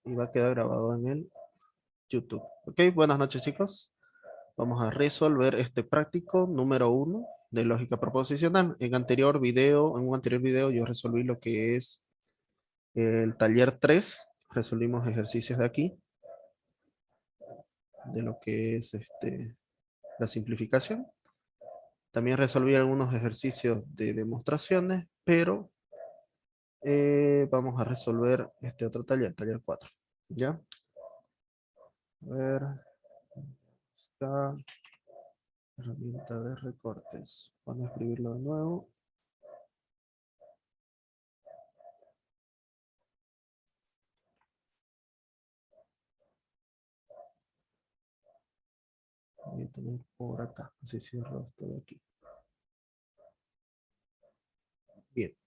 y va a quedar grabado en el YouTube. Ok, buenas noches chicos. Vamos a resolver este práctico número 1 de lógica proposicional. En un anterior video yo resolví lo que es el taller 3. Resolvimos ejercicios de aquí, de lo que es la simplificación. También resolví algunos ejercicios de demostraciones, pero vamos a resolver este otro taller, taller 4. ¿Ya? A ver, está herramienta de recortes. Vamos a escribirlo de nuevo. Voy a tener por acá, así cierro esto de aquí. Bien.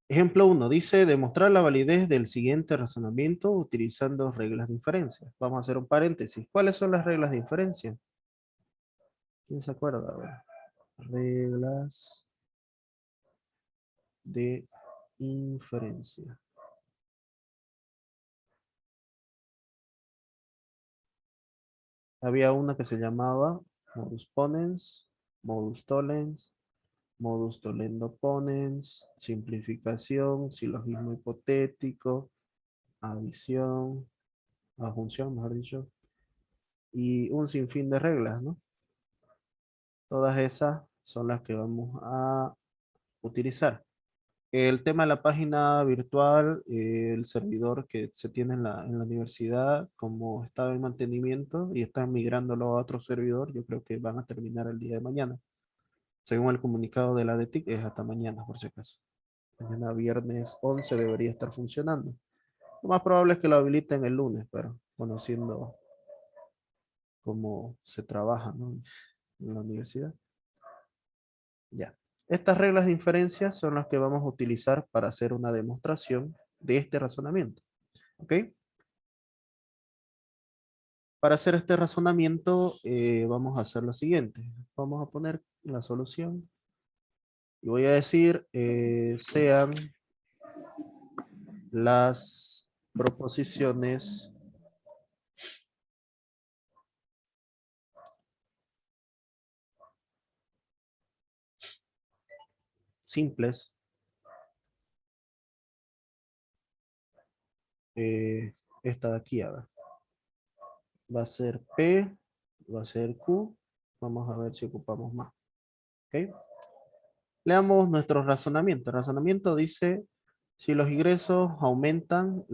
Ejemplo 1 dice demostrar la validez del siguiente razonamiento utilizando reglas de inferencia. Vamos a hacer un paréntesis. ¿Cuáles son las reglas de inferencia? ¿Quién se acuerda? A ver. Reglas de inferencia. Había una que se llamaba modus ponens, modus tollens, modus tollendo ponens, simplificación, silogismo hipotético, adición, adjunción, mejor dicho, y un sinfín de reglas, ¿no? Todas esas son las que vamos a utilizar. El tema de la página virtual, el servidor que se tiene en la universidad, como estaba en mantenimiento y están migrándolo a otro servidor, yo creo que van a terminar el día de mañana. Según el comunicado de la DETIC, es hasta mañana, por si acaso. Mañana viernes 11 debería estar funcionando. Lo más probable es que lo habiliten el lunes, pero conociendo cómo se trabaja, ¿no?, en la universidad. Ya. Estas reglas de inferencia son las que vamos a utilizar para hacer una demostración de este razonamiento. ¿Ok? Para hacer este razonamiento vamos a hacer lo siguiente. Vamos a poner la solución y voy a decir sean las proposiciones simples esta de aquí, a ver. Va a ser P, va a ser Q. Vamos a ver si ocupamos más. ¿Ok? Leamos nuestro razonamiento. El razonamiento dice, si los ingresos aumentan,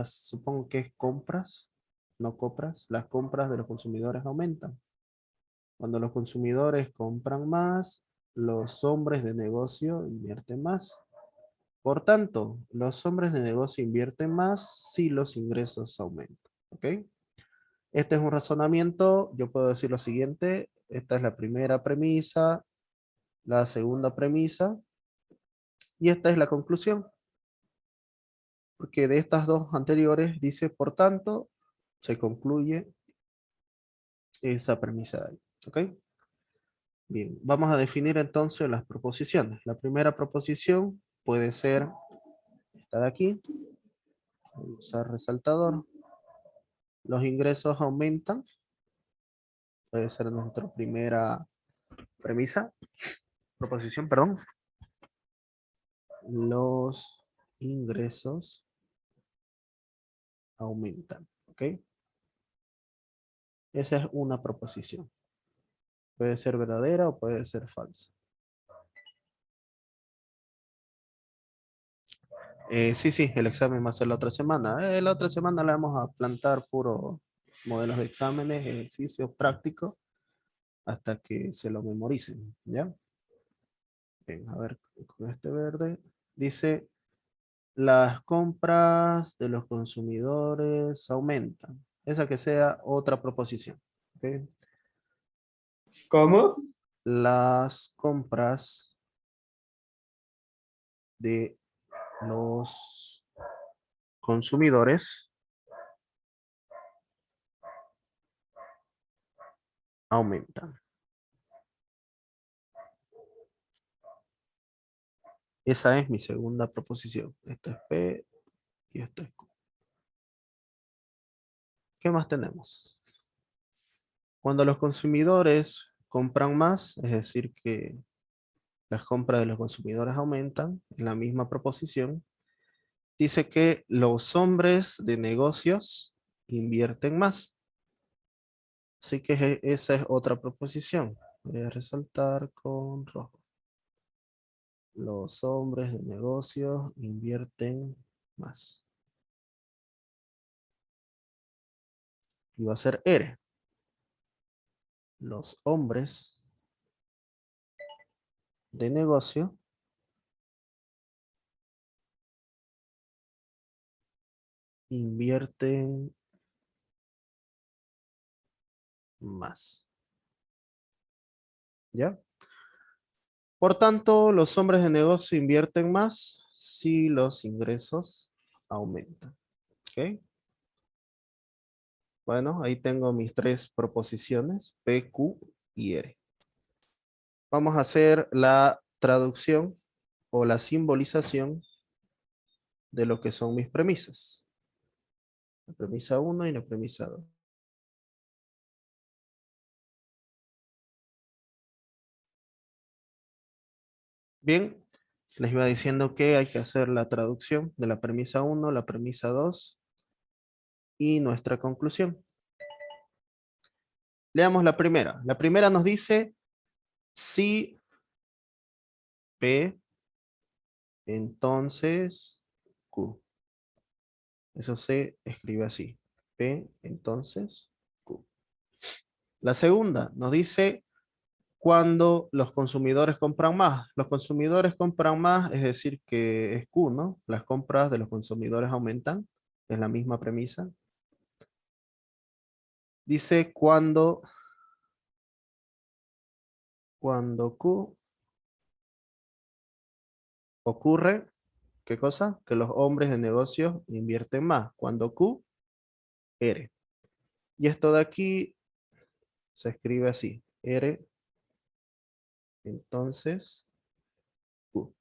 supongo que es compras, no compras, las compras de los consumidores aumentan. Cuando los consumidores compran más, los hombres de negocio invierten más. Por tanto, los hombres de negocio invierten más si los ingresos aumentan. ¿Ok? Este es un razonamiento, yo puedo decir lo siguiente, esta es la primera premisa, la segunda premisa, y esta es la conclusión. Porque de estas dos anteriores dice, por tanto, se concluye esa premisa de ahí. ¿Ok? Bien, vamos a definir entonces las proposiciones. La primera proposición puede ser esta de aquí. Voy a usar resaltador. Los ingresos aumentan. Puede ser nuestra primera premisa. Proposición, perdón. Los ingresos aumentan. ¿Ok? Esa es una proposición. Puede ser verdadera o puede ser falsa. Sí, sí, el examen va a ser la otra semana. La otra semana le vamos a plantar puro modelos de exámenes, ejercicios prácticos, hasta que se lo memoricen, ¿ya? Bien, a ver, con este verde. Dice, las compras de los consumidores aumentan. Esa que sea otra proposición. ¿Ok? ¿Cómo? Las compras de los consumidores aumentan. Esa es mi segunda proposición. Esto es P y esto es Q. ¿Qué más tenemos? Cuando los consumidores compran más, es decir, que las compras de los consumidores aumentan en la misma proposición, dice que los hombres de negocios invierten más. Así que esa es otra proposición. Voy a resaltar con rojo. Los hombres de negocios invierten más. Y va a ser R. Los hombres de negocio invierten más. ¿Ya? Por tanto, los hombres de negocio invierten más si los ingresos aumentan. ¿Ok? Bueno, ahí tengo mis tres proposiciones, P, Q y R. Vamos a hacer la traducción o la simbolización de lo que son mis premisas. La premisa 1 y la premisa 2. Bien, les iba diciendo que hay que hacer la traducción de la premisa 1, la premisa 2 y nuestra conclusión. Leamos la primera. La primera nos dice si P, entonces Q. Eso se escribe así. P, entonces Q. La segunda nos dice cuando los consumidores compran más. Los consumidores compran más, es decir, que es Q, ¿no? Las compras de los consumidores aumentan. Es la misma premisa. Dice cuando Q ocurre, ¿qué cosa? Que los hombres de negocios invierten más. Cuando Q, R. Y esto de aquí se escribe así. R, entonces Q.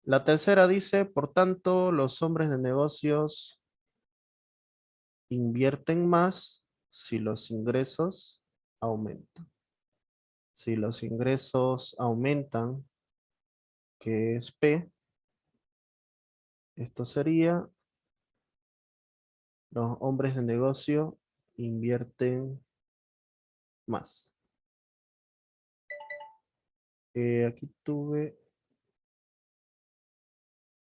La tercera dice, por tanto, los hombres de negocios invierten más si los ingresos aumentan. Si los ingresos aumentan, que es P, esto sería, los hombres de negocio invierten más. Aquí tuve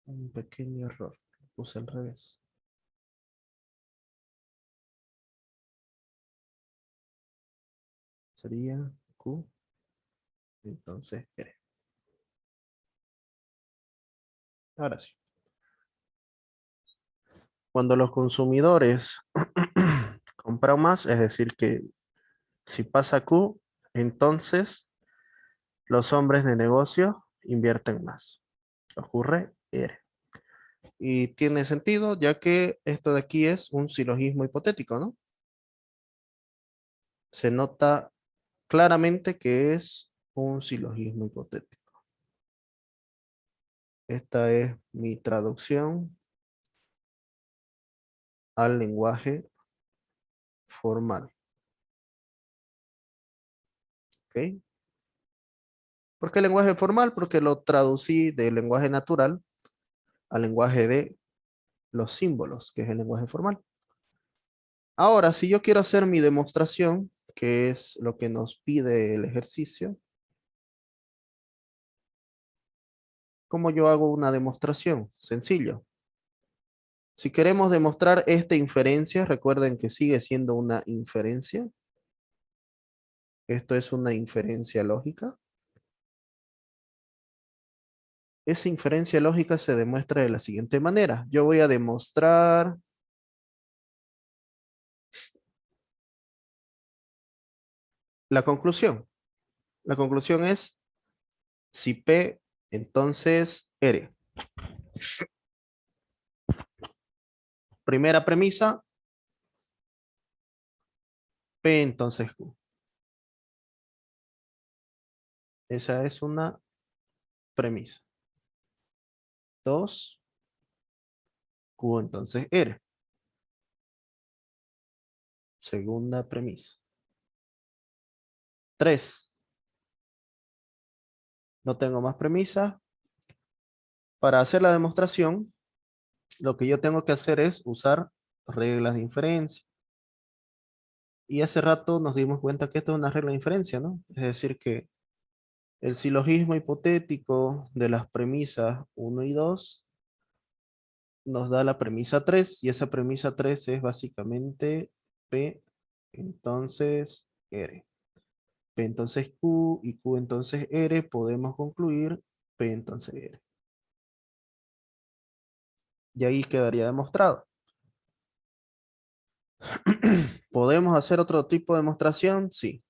un pequeño error. Lo puse al revés. Sería Q, entonces R. Ahora sí. Cuando los consumidores compran más, es decir que si pasa Q, entonces los hombres de negocio invierten más. Ocurre R. Y tiene sentido, ya que esto de aquí es un silogismo hipotético, ¿no? Se nota claramente que es un silogismo hipotético. Esta es mi traducción al lenguaje formal. ¿Ok? ¿Por qué lenguaje formal? Porque lo traducí del lenguaje natural al lenguaje de los símbolos, que es el lenguaje formal. Ahora, si yo quiero hacer mi demostración, que es lo que nos pide el ejercicio, ¿cómo yo hago una demostración? Sencillo. Si queremos demostrar esta inferencia, recuerden que sigue siendo una inferencia. Esto es una inferencia lógica. Esa inferencia lógica se demuestra de la siguiente manera. Yo voy a demostrar la conclusión. La conclusión es si P, entonces R. Primera premisa, P entonces Q. Esa es una premisa. 2, Q entonces R. Segunda premisa. 3. No tengo más premisas. Para hacer la demostración, lo que yo tengo que hacer es usar reglas de inferencia. Y hace rato nos dimos cuenta que esto es una regla de inferencia, ¿no? Es decir, que el silogismo hipotético de las premisas 1 y 2 nos da la premisa 3, y esa premisa 3 es básicamente P, entonces R. P entonces Q y Q entonces R, podemos concluir P entonces R. Y ahí quedaría demostrado. ¿Podemos hacer otro tipo de demostración? Sí.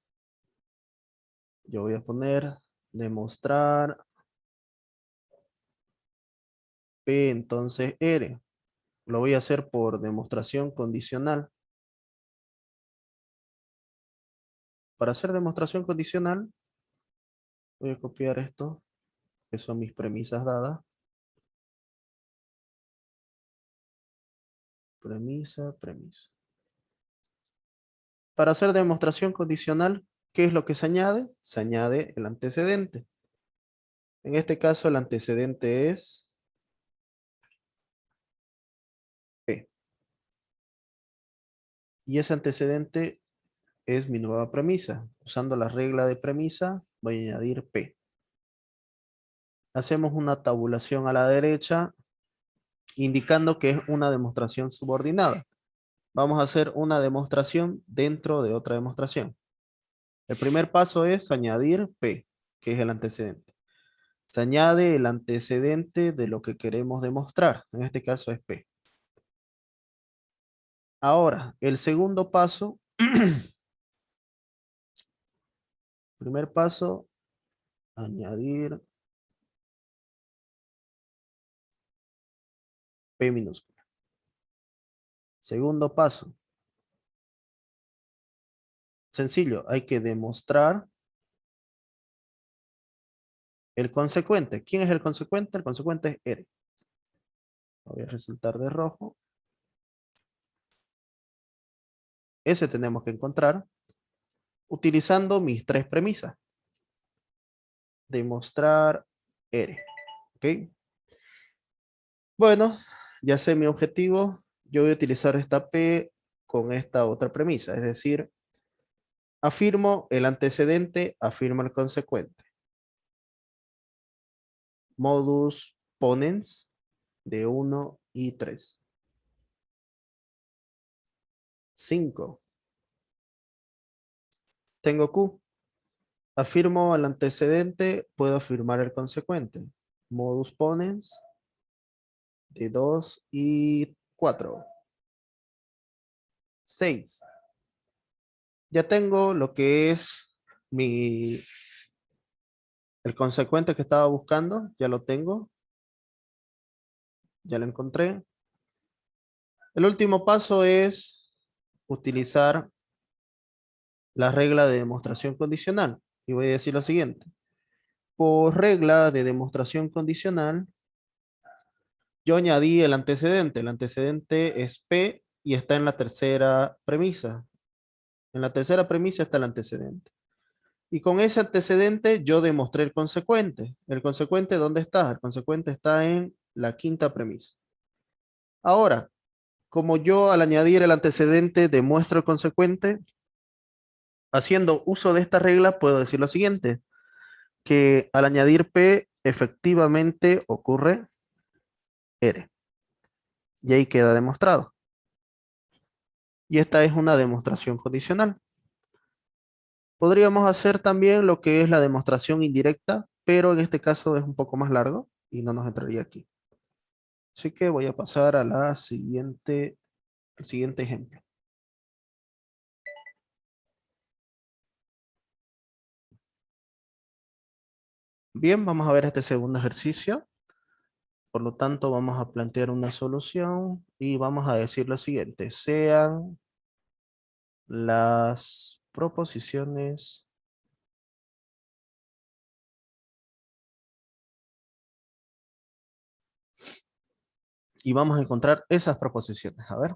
Yo voy a poner demostrar P entonces R. Lo voy a hacer por demostración condicional. Para hacer demostración condicional, voy a copiar esto, que son mis premisas dadas. Premisa, premisa. Para hacer demostración condicional, ¿qué es lo que se añade? Se añade el antecedente. En este caso, el antecedente es P. Y ese antecedente es mi nueva premisa. Usando la regla de premisa, voy a añadir P. Hacemos una tabulación a la derecha, indicando que es una demostración subordinada. Vamos a hacer una demostración dentro de otra demostración. El primer paso es añadir P, que es el antecedente. Se añade el antecedente de lo que queremos demostrar. En este caso es P. Ahora, el segundo paso, primer paso, añadir P minúscula. Segundo paso, sencillo, hay que demostrar el consecuente. ¿Quién es el consecuente? El consecuente es R. Voy a resaltar de rojo. Ese tenemos que encontrar utilizando mis tres premisas. Demostrar R. ¿Ok? Bueno, ya sé mi objetivo. Yo voy a utilizar esta P con esta otra premisa. Es decir, afirmo el antecedente, afirmo el consecuente. Modus ponens de 1 y 3. 5. Tengo Q. Afirmo el antecedente, puedo afirmar el consecuente. Modus ponens de 2 y 4. 6. Ya tengo lo que es el consecuente que estaba buscando. Ya lo tengo. Ya lo encontré. El último paso es utilizar la regla de demostración condicional. Y voy a decir lo siguiente. Por regla de demostración condicional, yo añadí el antecedente. El antecedente es P y está en la tercera premisa. En la tercera premisa está el antecedente. Y con ese antecedente yo demostré el consecuente. ¿El consecuente dónde está? El consecuente está en la quinta premisa. Ahora, como yo al añadir el antecedente demuestro el consecuente, haciendo uso de esta regla puedo decir lo siguiente, que al añadir P efectivamente ocurre R. Y ahí queda demostrado. Y esta es una demostración condicional. Podríamos hacer también lo que es la demostración indirecta, pero en este caso es un poco más largo y no nos entraría aquí. Así que voy a pasar a al siguiente ejemplo. Bien, vamos a ver este segundo ejercicio. Por lo tanto, vamos a plantear una solución Y vamos a decir lo siguiente, sean las proposiciones y vamos a encontrar esas proposiciones. A ver.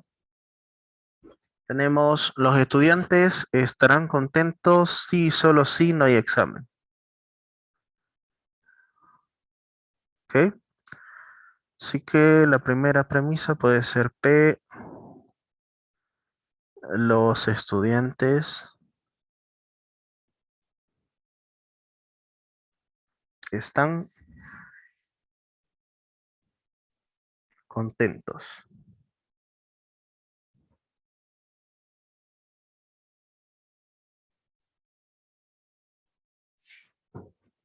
Tenemos, los estudiantes estarán contentos si solo si no hay examen. ¿Ok? Así que la primera premisa puede ser P. Los estudiantes están contentos.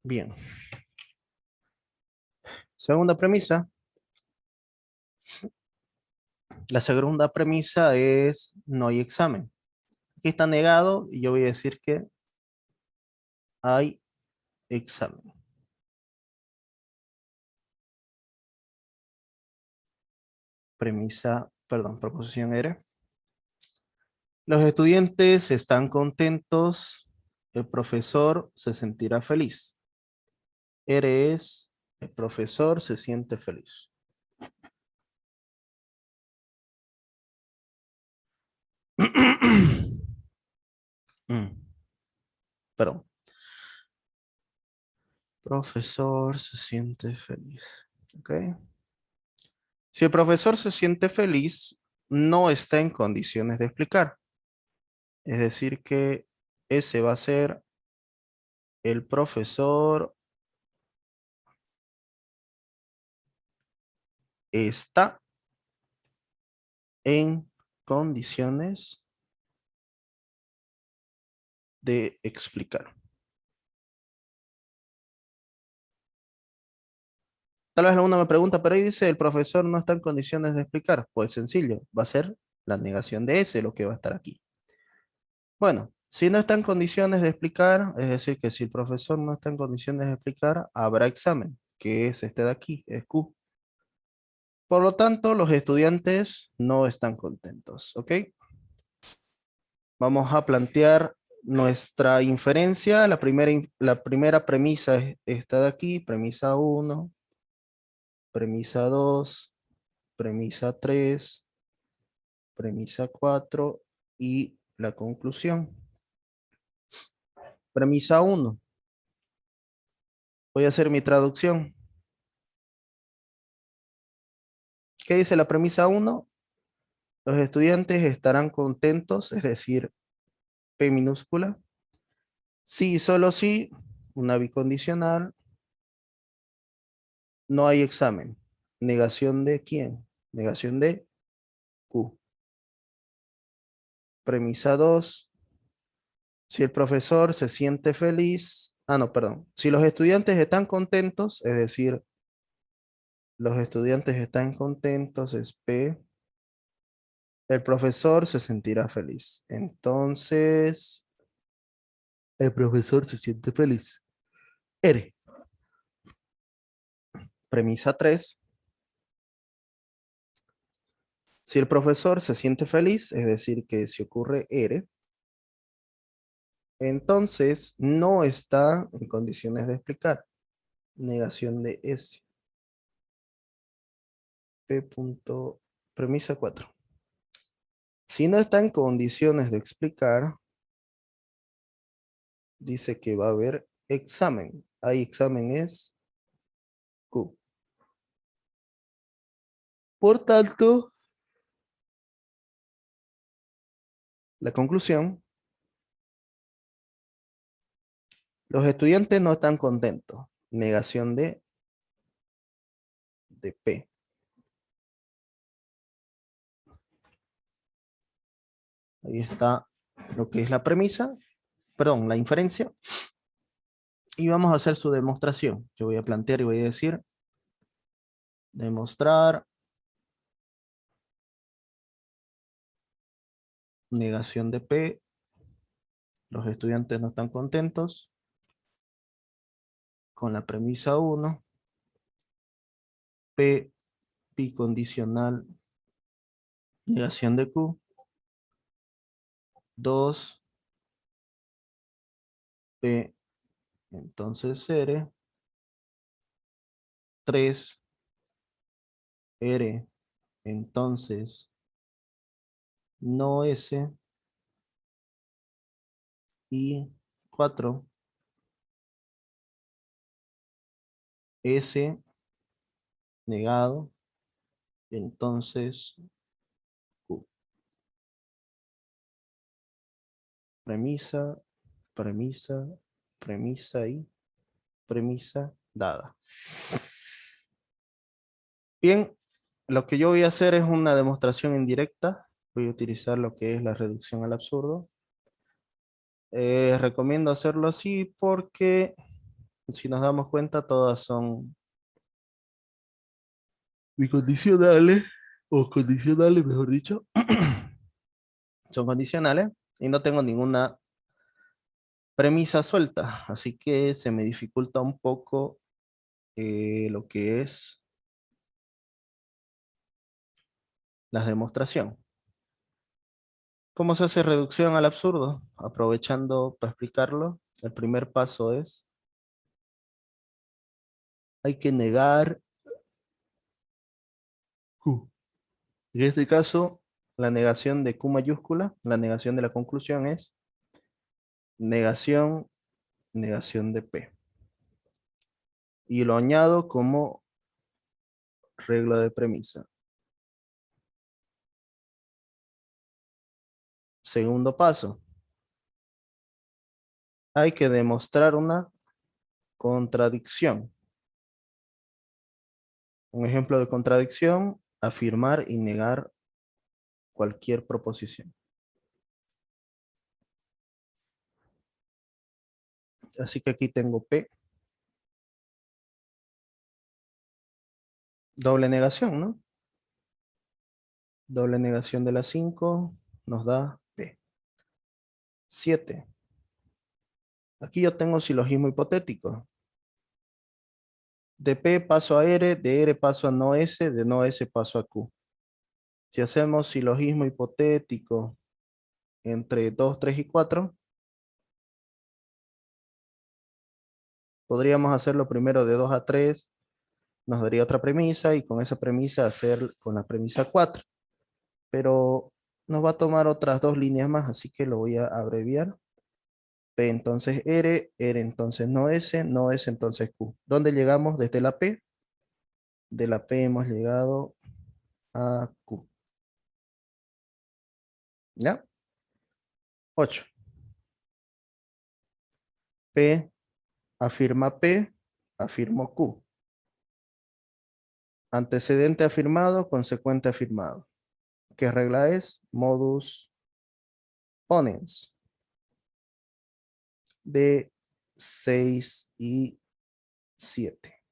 Bien. Segunda premisa. La segunda premisa es no hay examen. Aquí está negado y yo voy a decir que hay examen. Premisa, perdón, proposición R. Los estudiantes están contentos, el profesor se sentirá feliz. R es, el profesor se siente feliz. Perdón. Profesor se siente feliz. ¿Ok? Si el profesor se siente feliz, no está en condiciones de explicar. Es decir que ese va a ser el profesor está en condiciones de explicar. Tal vez alguno me pregunta, pero ahí dice el profesor no está en condiciones de explicar. Pues sencillo, va a ser la negación de ese lo que va a estar aquí. Bueno, si no está en condiciones de explicar, es decir, que si el profesor no está en condiciones de explicar, habrá examen, que es este de aquí, es Q. Por lo tanto, los estudiantes no están contentos, ¿ok? Vamos a plantear nuestra inferencia. La primera premisa es esta de aquí, premisa 1, premisa 2, premisa 3, premisa 4 y la conclusión. Premisa 1. Voy a hacer mi traducción. ¿Qué dice la premisa 1? Los estudiantes estarán contentos, es decir, P minúscula. Sí, solo sí, una bicondicional. No hay examen. ¿Negación de quién? Negación de Q. Premisa 2. Si el profesor se siente feliz. No, perdón. Si los estudiantes están contentos, es decir, los estudiantes están contentos, es P. El profesor se sentirá feliz. Entonces, el profesor se siente feliz. R. Premisa 3. Si el profesor se siente feliz, es decir, que si ocurre R, entonces no está en condiciones de explicar. Negación de S. P. Premisa 4. Si no está en condiciones de explicar, dice que va a haber examen. Hay examen es Q. Por tanto, la conclusión, los estudiantes no están contentos. Negación de P. Ahí está lo que es la premisa, perdón, la inferencia. Y vamos a hacer su demostración. Yo voy a plantear y voy a decir, demostrar negación de P. Los estudiantes no están contentos con la premisa 1. P bicondicional Negación de Q. 2, P, entonces R. 3, R, entonces no S. Y 4, S negado, entonces Q. Premisa, premisa, premisa y premisa dada. Bien, lo que yo voy a hacer es una demostración indirecta. Voy a utilizar lo que es la reducción al absurdo. Recomiendo hacerlo así porque si nos damos cuenta todas son bicondicionales o condicionales, mejor dicho. Son condicionales y no tengo ninguna premisa suelta, así que se me dificulta un poco lo que es la demostración. ¿Cómo se hace reducción al absurdo? Aprovechando para explicarlo, el primer paso es, hay que negar Q. En este caso, la negación de Q mayúscula, la negación de la conclusión es negación, negación de P. Y lo añado como regla de premisa. Segundo paso, hay que demostrar una contradicción. Un ejemplo de contradicción, afirmar y negar cualquier proposición. Así que aquí tengo P. Doble negación, ¿no? Doble negación de las 5 nos da P. 7. Aquí yo tengo silogismo hipotético. De P paso a R, de R paso a no S, de no S paso a Q. Si hacemos silogismo hipotético entre 2, 3 y 4, podríamos hacerlo primero de 2 a 3, nos daría otra premisa y con esa premisa hacer con la premisa 4. Pero nos va a tomar otras 2 líneas más, así que lo voy a abreviar. P entonces R, R entonces no S, no S entonces Q. ¿Dónde llegamos desde la P? De la P hemos llegado a Q. ¿Ya? 8. P, afirma P, afirmo Q. Antecedente afirmado, consecuente afirmado. ¿Qué regla es? Modus ponens. De 6 y 7.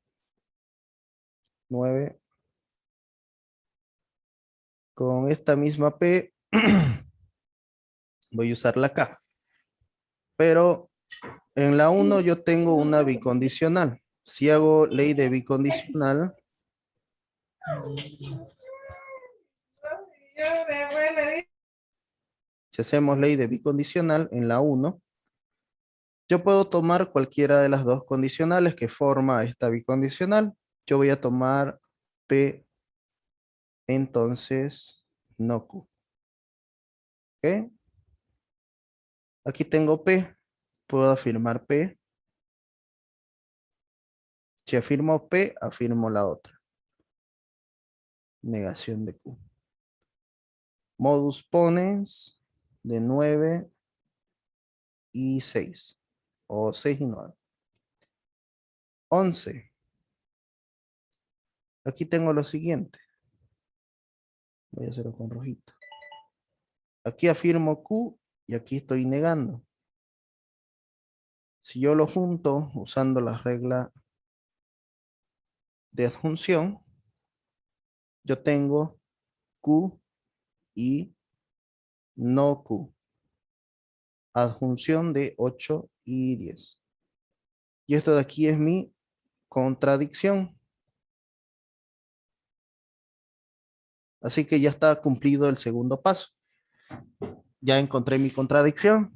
9. Con esta misma P voy a usar la K. Pero en la 1 yo tengo una bicondicional. Si hago ley de bicondicional, si hacemos ley de bicondicional en la 1, yo puedo tomar cualquiera de las dos condicionales que forma esta bicondicional. Yo voy a tomar P, entonces no Q. ¿Ok? Aquí tengo P, puedo afirmar P. Si afirmo P, afirmo la otra. Negación de Q. Modus ponens de 9 y 6. O 6 y 9. 11. Aquí tengo lo siguiente. Voy a hacerlo con rojito. Aquí afirmo Q y aquí estoy negando. Si yo lo junto usando la regla de adjunción, yo tengo Q y no Q. Adjunción de 8 y 10. Y esto de aquí es mi contradicción. Así que ya está cumplido el segundo paso. Ya encontré mi contradicción.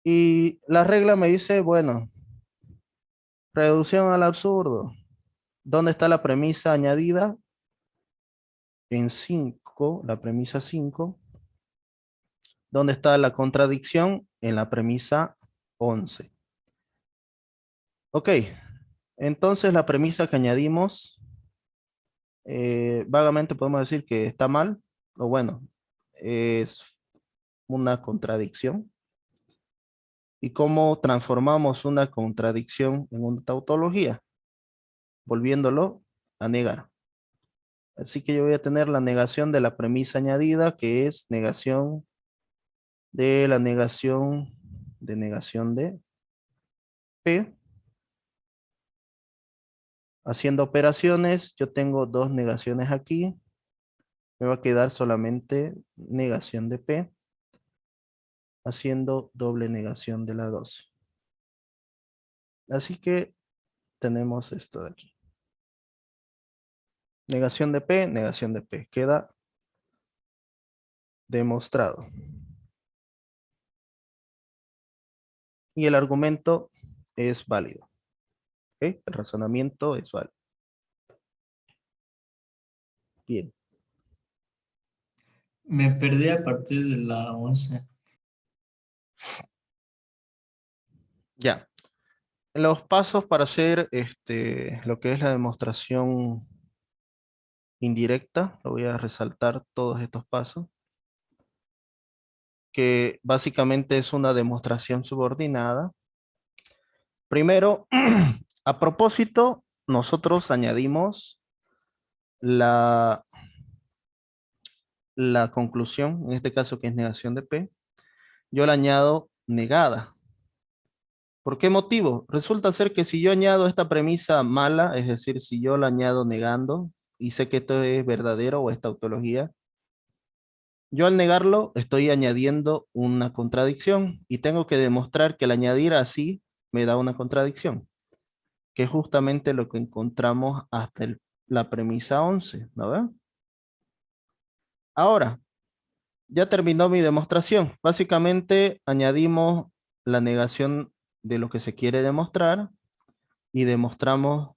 Y la regla me dice, bueno, reducción al absurdo. ¿Dónde está la premisa añadida? En 5, la premisa 5. ¿Dónde está la contradicción? En la premisa 11. Ok, entonces la premisa que añadimos, vagamente podemos decir que está mal, o bueno, es una contradicción. ¿Y cómo transformamos una contradicción en una tautología? Volviéndolo a negar. Así que yo voy a tener la negación de la premisa añadida, que es negación de la negación de P. Haciendo operaciones, yo tengo dos negaciones aquí. Me va a quedar solamente negación de P, haciendo doble negación de la 2. Así que tenemos esto de aquí. Negación de P, negación de P. Queda demostrado. Y el argumento es válido. ¿Ok? El razonamiento es válido. Bien. Me perdí a partir de la 11. Ya. Los pasos para hacer lo que es la demostración indirecta, lo voy a resaltar todos estos pasos, que básicamente es una demostración subordinada. Primero, a propósito, nosotros añadimos la, la conclusión, en este caso que es negación de P, yo la añado negada. ¿Por qué motivo? Resulta ser que si yo añado esta premisa mala, es decir, si yo la añado negando y sé que esto es verdadero o es tautología, yo al negarlo estoy añadiendo una contradicción y tengo que demostrar que al añadir así me da una contradicción, que es justamente lo que encontramos hasta la premisa 11, ¿no ve? Ahora, ya terminó mi demostración. Básicamente añadimos la negación de lo que se quiere demostrar y demostramos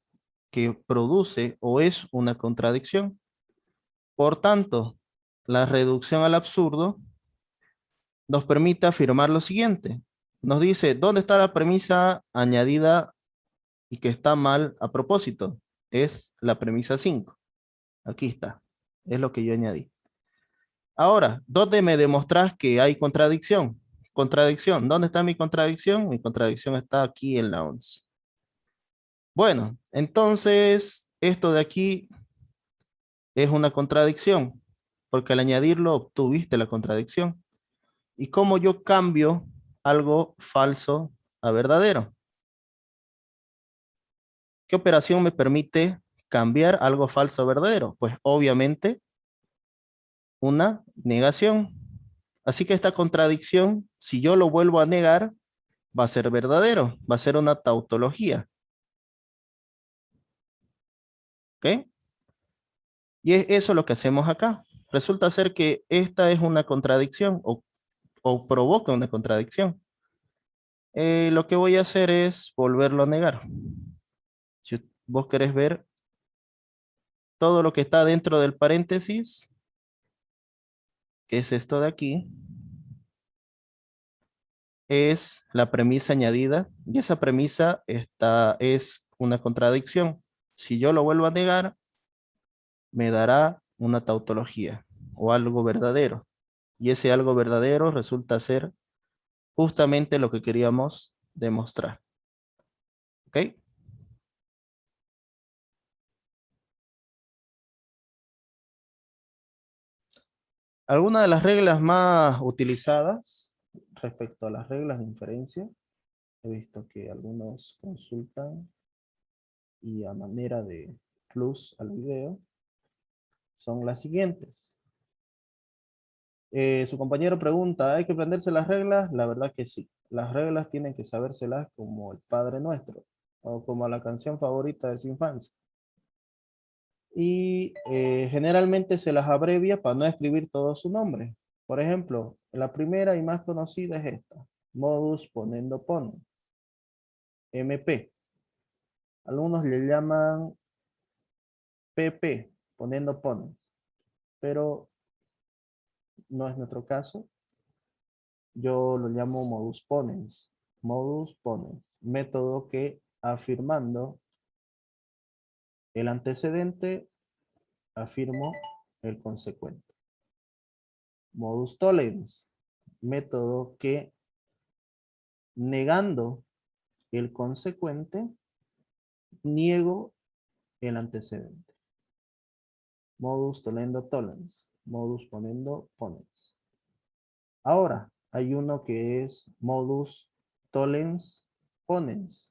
que produce o es una contradicción. Por tanto, la reducción al absurdo nos permite afirmar lo siguiente. Nos dice, ¿dónde está la premisa añadida y que está mal a propósito? Es la premisa 5. Aquí está. Es lo que yo añadí. Ahora, ¿dónde me demostrás que hay contradicción? Contradicción. ¿Dónde está mi contradicción? Mi contradicción está aquí en la 11. Bueno, entonces esto de aquí es una contradicción, porque al añadirlo obtuviste la contradicción. ¿Y cómo yo cambio algo falso a verdadero? ¿Qué operación me permite cambiar algo falso a verdadero? Pues obviamente una negación. Así que esta contradicción, si yo lo vuelvo a negar, va a ser verdadero, va a ser una tautología. ¿Ok? Y es eso lo que hacemos acá. Resulta ser que esta es una contradicción o provoca una contradicción. Lo que voy a hacer es volverlo a negar. Si vos querés ver todo lo que está dentro del paréntesis, que es esto de aquí, es la premisa añadida y esa premisa es una contradicción. Si yo lo vuelvo a negar, me dará una tautología o algo verdadero. Y ese algo verdadero resulta ser justamente lo que queríamos demostrar. ¿Ok? Algunas de las reglas más utilizadas respecto a las reglas de inferencia, he visto que algunos consultan y a manera de plus al video, son las siguientes. Su compañero pregunta, ¿hay que aprenderse las reglas? La verdad que sí. Las reglas tienen que sabérselas como el Padre Nuestro o como la canción favorita de su infancia. Y generalmente se las abrevia para no escribir todo su nombre. Por ejemplo, la primera y más conocida es esta. Modus ponendo ponens. MP. Algunos le llaman PP, poniendo ponens. Pero no es nuestro caso. Yo lo llamo modus ponens. Modus ponens. Método que afirmando el antecedente, afirmo el consecuente. Modus tollens. Método que negando el consecuente, niego el antecedente. Modus tollendo tollens. Modus ponendo ponens. Ahora, hay uno que es modus tollens ponens,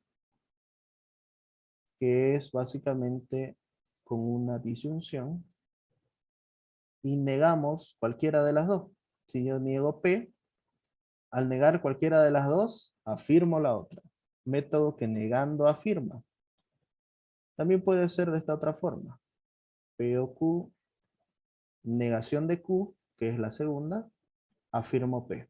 que es básicamente con una disyunción y negamos cualquiera de las dos. Si yo niego P, al negar cualquiera de las dos, afirmo la otra. Método que negando afirma. También puede ser de esta otra forma. P o Q, negación de Q, que es la segunda, afirmo P.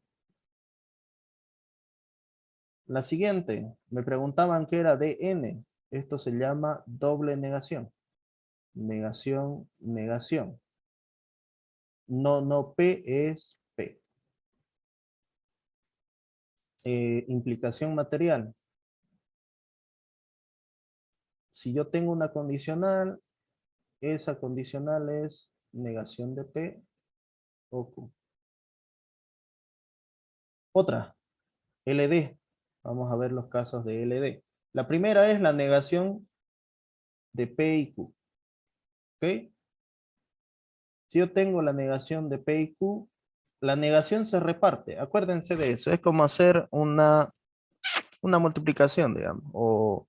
La siguiente, me preguntaban qué era DN. Esto se llama doble negación. Negación, negación. No, no, P es P. Implicación material. Si yo tengo una condicional, esa condicional es negación de P o Q. Otra, LD. Vamos a ver los casos de LD. La primera es la negación de P y Q. ¿Ok? Si yo tengo la negación de P y Q, la negación se reparte. Acuérdense de eso. Es como hacer una multiplicación, digamos, o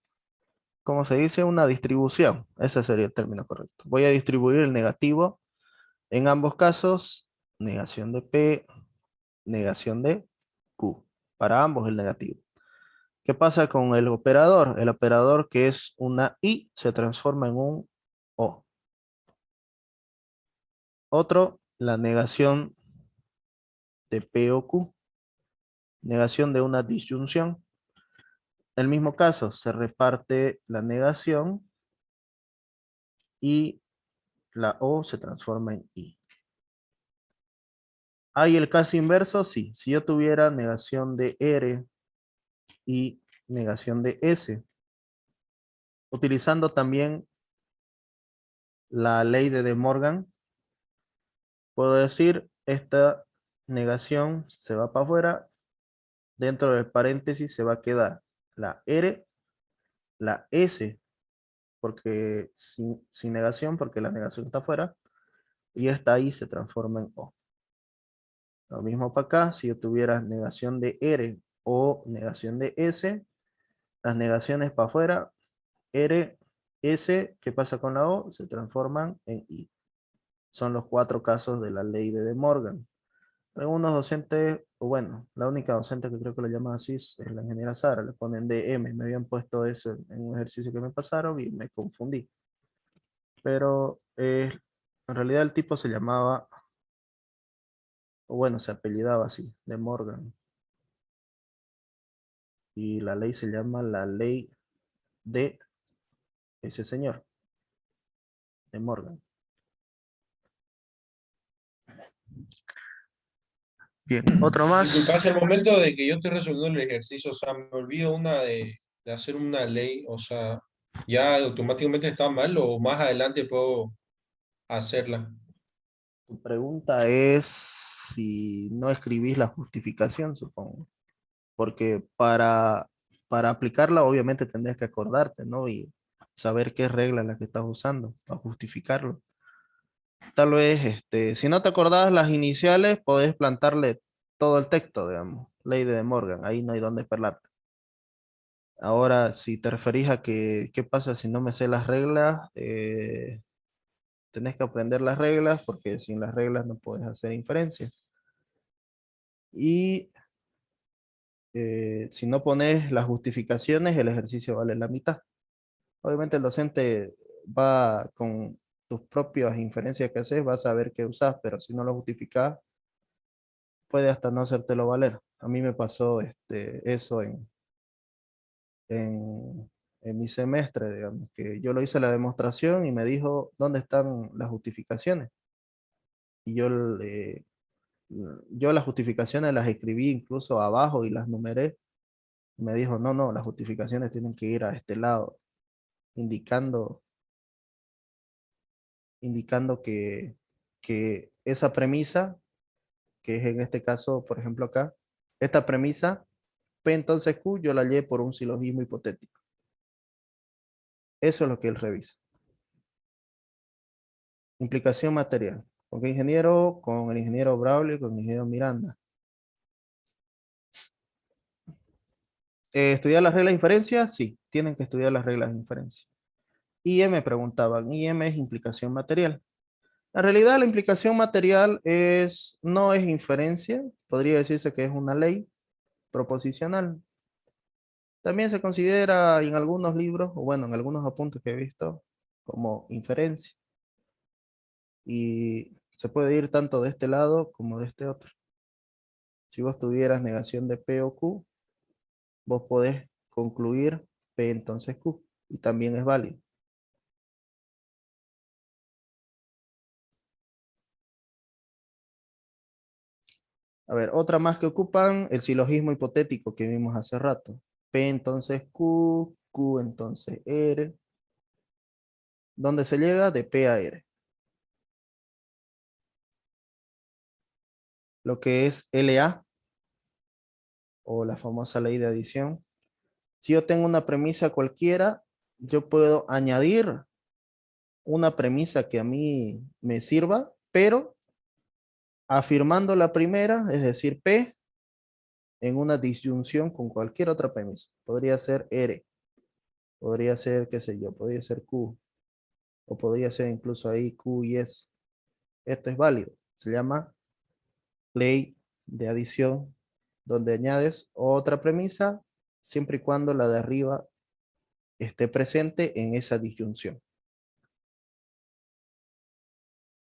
como se dice, una distribución. Ese sería el término correcto. Voy a distribuir el negativo en ambos casos. Negación de P, negación de Q. Para ambos el negativo. ¿Qué pasa con el operador? El operador que es una I se transforma en un O. Otro, la negación de P o Q. Negación de una disyunción. En el mismo caso, se reparte la negación y la O se transforma en I. ¿Hay el caso inverso? Sí. Si yo tuviera negación de R y negación de S, utilizando también la ley de De Morgan, puedo decir esta negación se va para afuera, dentro del paréntesis se va a quedar la R, la S, porque sin negación, porque la negación está afuera, y esta I se transforma en O. Lo mismo para acá, si yo tuviera negación de R o negación de S, las negaciones para afuera, R, S, ¿qué pasa con la O? Se transforman en I. Son los 4 casos de la ley de De Morgan. Algunos docentes, o bueno, la única docente que creo que lo llaman así es la ingeniera Sara, le ponen DM. Me habían puesto eso en un ejercicio que me pasaron y me confundí. Pero en realidad el tipo se llamaba, o bueno, se apellidaba así, De Morgan. Y la ley se llama la ley de ese señor, De Morgan. Bien, otro Disculpa, más. hace el momento de que yo estoy resolviendo el ejercicio, o sea, me olvido una de hacer una ley, o sea, ya automáticamente está mal o más adelante puedo hacerla. Tu pregunta es si no escribís la justificación, supongo. Porque para aplicarla obviamente tendrías que acordarte, ¿no? Y saber qué regla es la que estás usando para justificarlo. Tal vez, si no te acordabas las iniciales, podés plantarle todo el texto, digamos. Ley de Morgan, ahí no hay dónde perlarte. Ahora, si te referís a que, ¿qué pasa si no me sé las reglas? Tenés que aprender las reglas porque sin las reglas no puedes hacer inferencias. Y si no pones las justificaciones, el ejercicio vale la mitad. Obviamente el docente va con tus propias inferencias que haces, vas a ver qué usas, pero si no lo justificas, puede hasta no hacértelo valer. A mí me pasó eso en mi semestre, digamos, que yo lo hice la demostración y me dijo, ¿dónde están las justificaciones? Y yo las justificaciones las escribí incluso abajo y las numeré. Me dijo, no, no, las justificaciones tienen que ir a este lado, indicando, indicando que esa premisa, que es en este caso, por ejemplo acá, esta premisa, P entonces Q, yo la hallé por un silogismo hipotético. Eso es lo que él revisa. Implicación material. ¿Con qué ingeniero? Con el ingeniero Braulio y con el ingeniero Miranda. ¿Estudiar las reglas de inferencia? Sí, tienen que estudiar las reglas de inferencia. Y me preguntaban, ¿IM es implicación material? En realidad la implicación material no es inferencia, podría decirse que es una ley proposicional. También se considera en algunos libros, o bueno, en algunos apuntes que he visto, como inferencia. Y se puede ir tanto de este lado como de este otro. Si vos tuvieras negación de P o Q, vos podés concluir P entonces Q, y también es válido. A ver, otra más que ocupan, el silogismo hipotético que vimos hace rato. P entonces Q, Q entonces R. ¿Dónde se llega? De P a R. Lo que es LA, o la famosa ley de adición. Si yo tengo una premisa cualquiera, yo puedo añadir una premisa que a mí me sirva, pero afirmando la primera, es decir, P, en una disyunción con cualquier otra premisa. Podría ser R, podría ser, qué sé yo, podría ser Q, o podría ser incluso ahí Q y S. Esto es válido. Se llama ley de adición, donde añades otra premisa, siempre y cuando la de arriba esté presente en esa disyunción.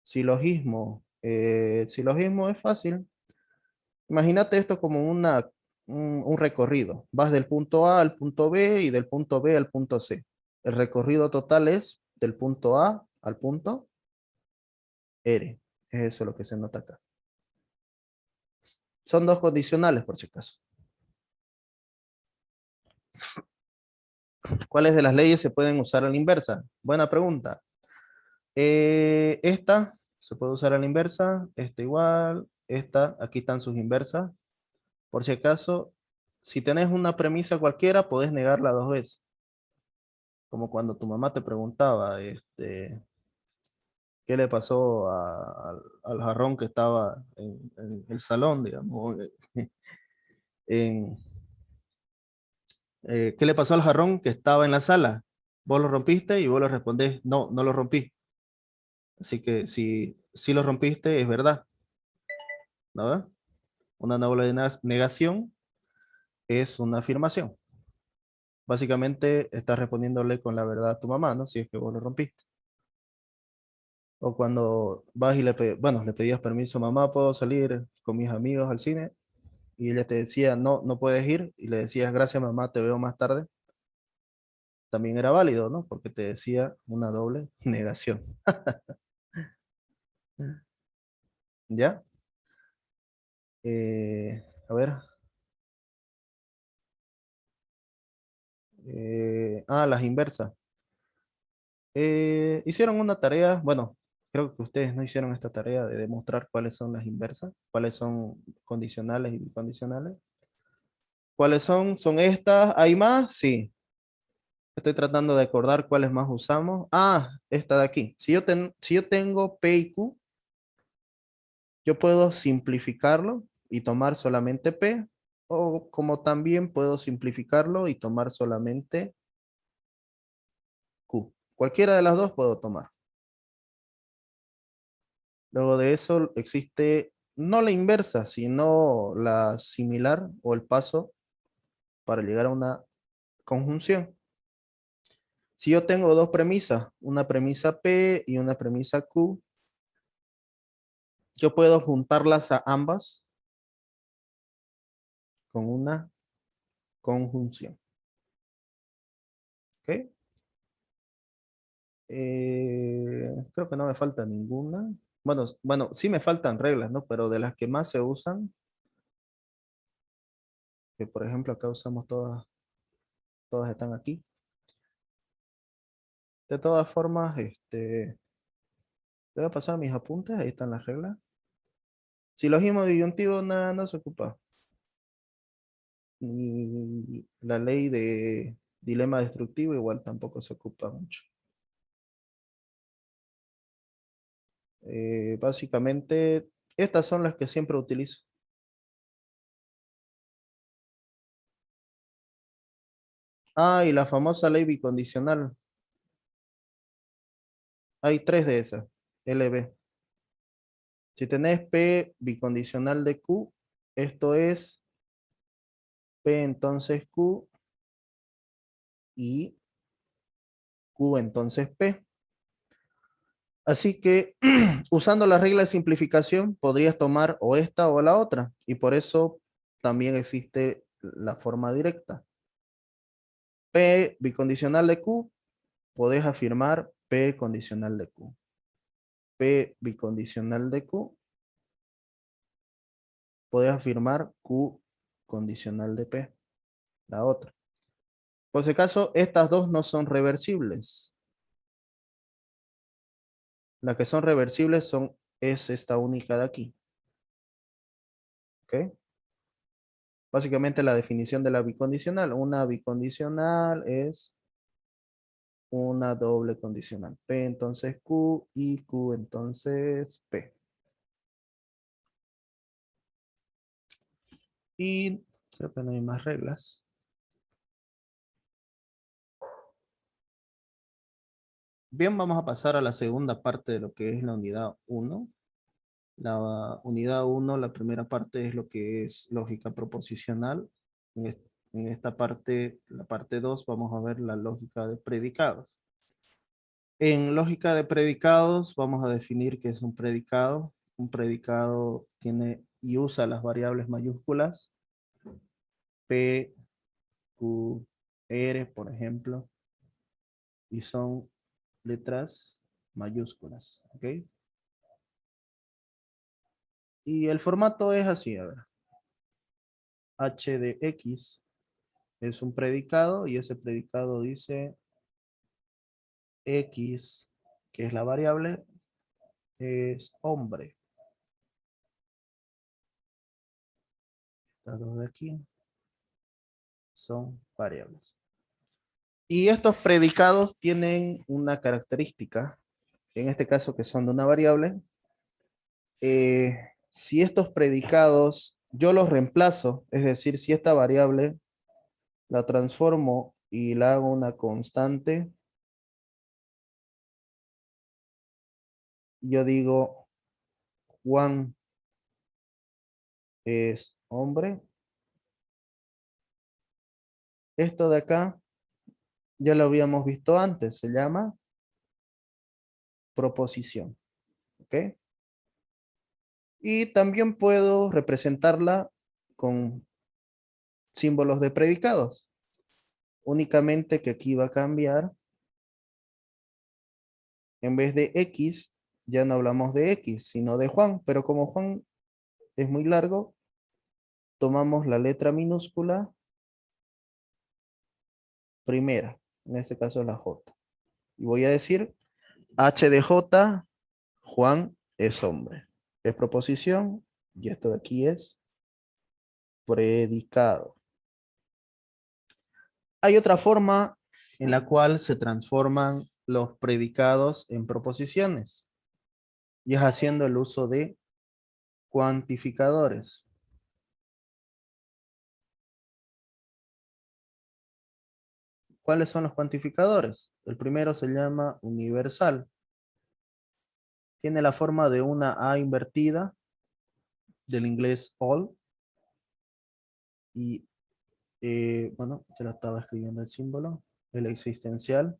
Silogismo. Silogismo es fácil. Imagínate esto como un recorrido. Vas del punto A al punto B y del punto B al punto C. El recorrido total es del punto A al punto R. Es eso lo que se nota acá. Son dos condicionales, por si acaso. ¿Cuáles de las leyes se pueden usar a la inversa? Buena pregunta. Esta se puede usar a la inversa. Esta igual. Esta, aquí están sus inversas. Por si acaso, si tenés una premisa cualquiera, podés negarla dos veces. Como cuando tu mamá te preguntaba, ¿qué le pasó al jarrón que estaba en el salón, digamos? En, ¿Qué le pasó al jarrón que estaba en la sala? Vos lo rompiste y vos le respondés, no, no lo rompí. Así que si lo rompiste, es verdad, ¿no? Una doble negación es una afirmación. Básicamente estás respondiéndole con la verdad a tu mamá, ¿no? Si es que vos lo rompiste. O cuando vas y le pedías permiso, mamá, ¿puedo salir con mis amigos al cine? Y ella te decía, no, no puedes ir. Y le decías, gracias mamá, te veo más tarde. También era válido, ¿no? Porque te decía una doble negación. ¿Ya? A ver. Las inversas. Hicieron una tarea, bueno, creo que ustedes no hicieron esta tarea de demostrar cuáles son las inversas, cuáles son condicionales y bicondicionales. ¿Cuáles son? ¿Son estas? ¿Hay más? Sí. Estoy tratando de acordar cuáles más usamos. Esta de aquí. Si yo tengo P y Q, yo puedo simplificarlo y tomar solamente P, o como también puedo simplificarlo y tomar solamente Q. Cualquiera de las dos puedo tomar. Luego de eso existe no la inversa, sino la similar o el paso para llegar a una conjunción. Si yo tengo dos premisas, una premisa P y una premisa Q, yo puedo juntarlas a ambas con una conjunción. ¿Ok? Creo que no me falta ninguna. Bueno, sí me faltan reglas, ¿no? Pero de las que más se usan, que por ejemplo acá usamos todas están aquí. De todas formas, voy a pasar mis apuntes, ahí están las reglas. Silogismo disyuntivo, nada, no se ocupa. Ni la ley de dilema destructivo igual tampoco se ocupa mucho. Básicamente, estas son las que siempre utilizo. Ah, y la famosa ley bicondicional. Hay tres de esas. LB. Si tenés P bicondicional de Q, esto es P entonces Q y Q entonces P. Así que usando la regla de simplificación podrías tomar o esta o la otra y por eso también existe la forma directa. P bicondicional de Q, podés afirmar P condicional de Q. P bicondicional de Q, podés afirmar Q condicional de P, la otra. Por si acaso, estas dos no son reversibles. Las que son reversibles es esta única de aquí. ¿Ok? Básicamente la definición de la bicondicional. Una bicondicional es una doble condicional. P entonces Q y Q entonces P. Y creo que no hay más reglas. Bien, vamos a pasar a la segunda parte de lo que es la unidad 1. La unidad 1, la primera parte es lo que es lógica proposicional. En esta parte, la parte 2, vamos a ver la lógica de predicados. En lógica de predicados, vamos a definir qué es un predicado. Un predicado tiene y usa las variables mayúsculas P, Q, R, por ejemplo, y son letras mayúsculas, ¿ok? Y el formato es así, a ver. H de X es un predicado y ese predicado dice X, que es la variable, es hombre. Estas dos de aquí son variables. Y estos predicados tienen una característica, en este caso que son de una variable. Si estos predicados yo los reemplazo, es decir, si esta variable la transformo y la hago una constante, yo digo Juan es hombre. Esto de acá ya lo habíamos visto antes, se llama proposición. ¿Ok? Y también puedo representarla con símbolos de predicados. Únicamente que aquí va a cambiar. En vez de X, ya no hablamos de X, sino de Juan. Pero como Juan es muy largo, tomamos la letra minúscula primera. En este caso es la J. Y voy a decir H de J, Juan es hombre. Es proposición y esto de aquí es predicado. Hay otra forma en la cual se transforman los predicados en proposiciones y es haciendo el uso de cuantificadores. ¿Cuáles son los cuantificadores? El primero se llama universal. Tiene la forma de una A invertida, del inglés all. Y bueno, te lo estaba escribiendo el símbolo, el existencial.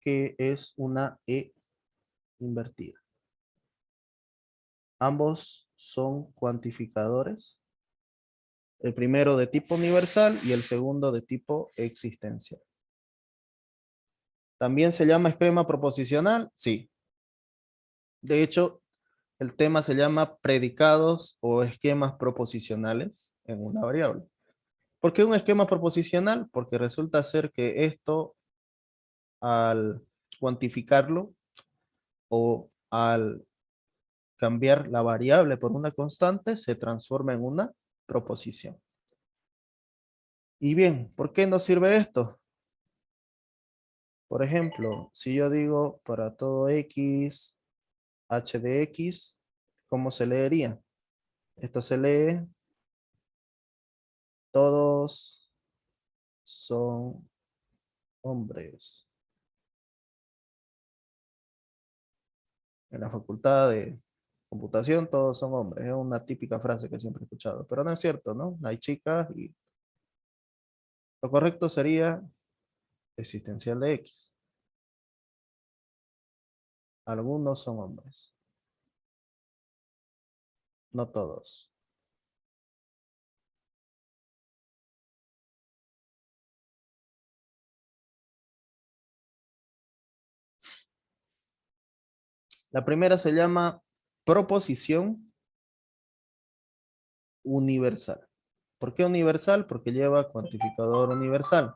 que es una E invertida. Ambos son cuantificadores. El primero de tipo universal y el segundo de tipo existencial. ¿También se llama esquema proposicional? Sí. De hecho, el tema se llama predicados o esquemas proposicionales en una variable. ¿Por qué un esquema proposicional? Porque resulta ser que esto, al cuantificarlo o al cambiar la variable por una constante, se transforma en una proposición. Y bien, ¿por qué nos sirve esto? Por ejemplo, si yo digo para todo x, h de x, ¿cómo se leería? Esto se lee, todos son hombres. En la facultad de computación todos son hombres. Es una típica frase que siempre he escuchado, pero no es cierto, ¿no? Hay chicas y lo correcto sería existencial de x. Algunos son hombres, no todos. La primera se llama proposición universal. ¿Por qué universal? Porque lleva cuantificador universal.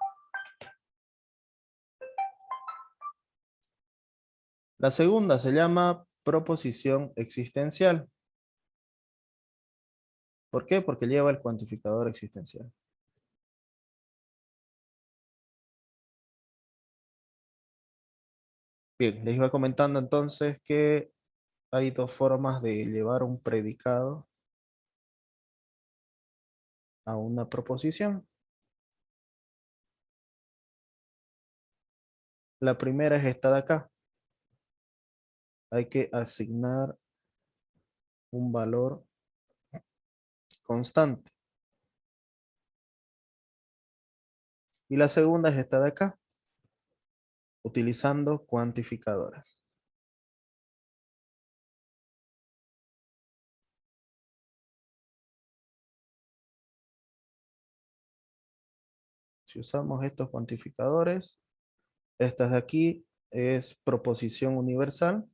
La segunda se llama proposición existencial. ¿Por qué? Porque lleva el cuantificador existencial. Bien, les iba comentando entonces que hay dos formas de llevar un predicado a una proposición. La primera es esta de acá. Hay que asignar un valor constante. Y la segunda es esta de acá, utilizando cuantificadores. Si usamos estos cuantificadores, esta de aquí es proposición universal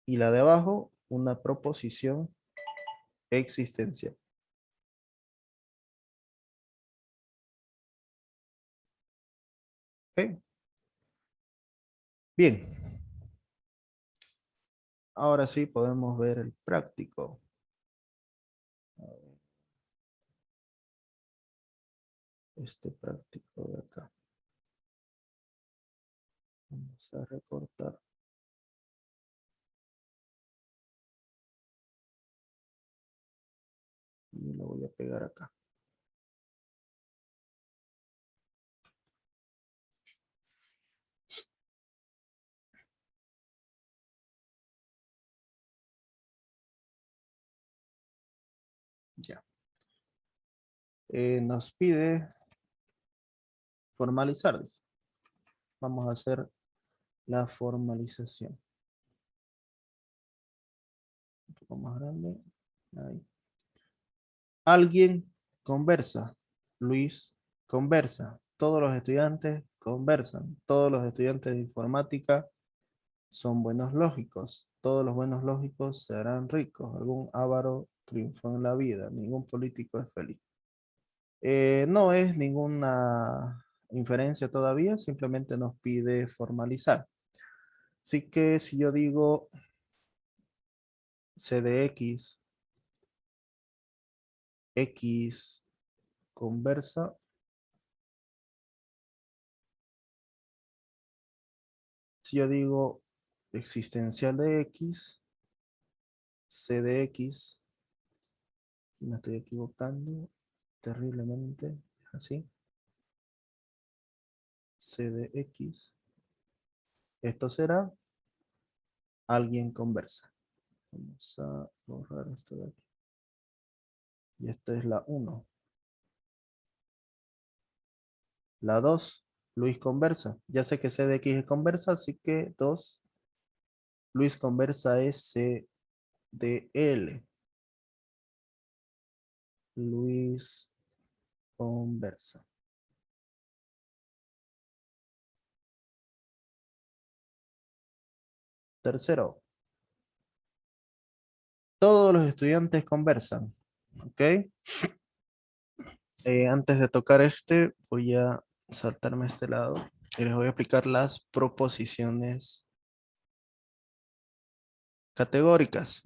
y la de abajo una proposición existencial. ¿Ok? Bien. Ahora sí podemos ver el práctico. Este práctico de acá. Vamos a recortar. Y lo voy a pegar acá. Ya. Nos pide formalizar. Dice. Vamos a hacer la formalización. Un poco más grande. Ahí. Alguien conversa. Luis conversa. Todos los estudiantes conversan. Todos los estudiantes de informática son buenos lógicos. Todos los buenos lógicos se harán ricos. Algún avaro triunfó en la vida. Ningún político es feliz. No es ninguna inferencia todavía, simplemente nos pide formalizar. Así que si yo digo c de x conversa, si yo digo existencial de x, c de x, me estoy equivocando terriblemente, así, c de x, esto será alguien conversa. Vamos a borrar esto de aquí. Y esta es la 1. La 2, Luis conversa. Ya sé que C de X es conversa, así que 2, Luis conversa es C de L. Luis conversa. Tercero, todos los estudiantes conversan. ¿Ok? Antes de tocar este, voy a saltarme a este lado y les voy a explicar las proposiciones categóricas.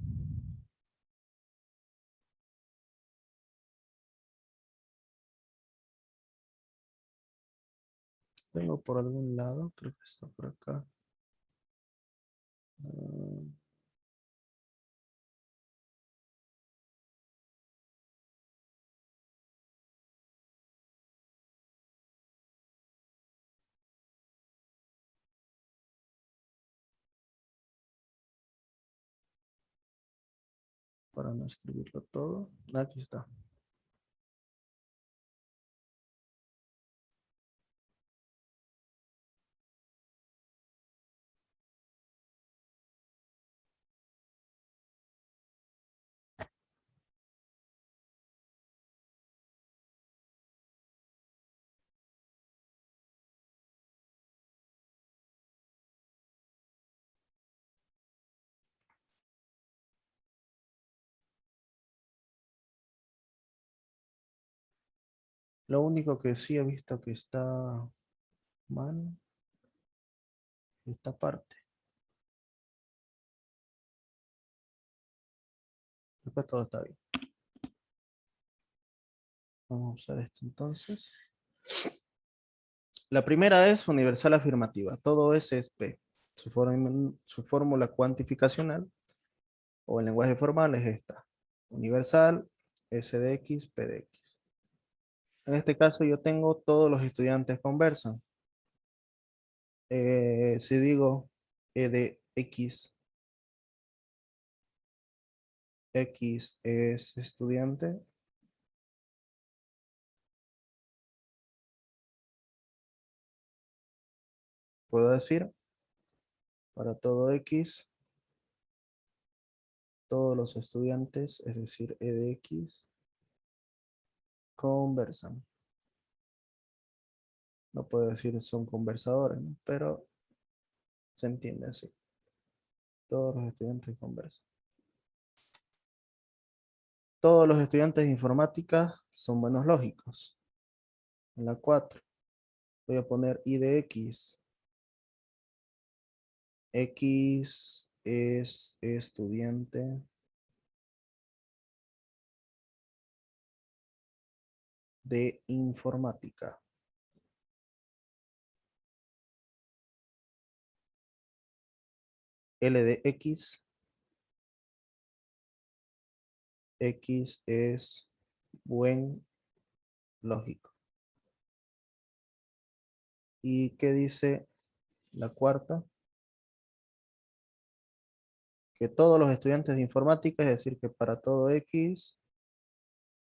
Tengo por algún lado, creo que está por acá. Ah, para no escribirlo todo. Aquí está. Lo único que sí he visto que está mal, esta parte. Después todo está bien. Vamos a usar esto entonces. La primera es universal afirmativa. Todo S es P. Su fórmula cuantificacional o en lenguaje formal es esta. Universal, S de X, P de X. En este caso yo tengo todos los estudiantes conversan. Si digo E de X, X es estudiante, puedo decir para todo X, todos los estudiantes, es decir, E de X, conversan. No puedo decir son conversadores, ¿no? Pero se entiende así. Todos los estudiantes conversan. Todos los estudiantes de informática son buenos lógicos. En la 4 voy a poner I de X. X es estudiante de informática. L de X. X es buen lógico. ¿Y qué dice la cuarta? Que todos los estudiantes de informática, es decir, que para todo X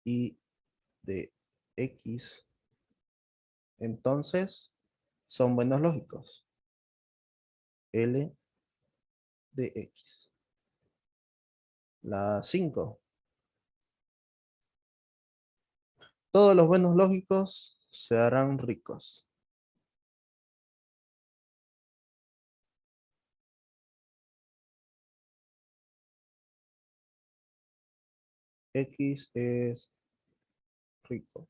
y de X, entonces son buenos lógicos. L de X. La 5. Todos los buenos lógicos se harán ricos. X es rico.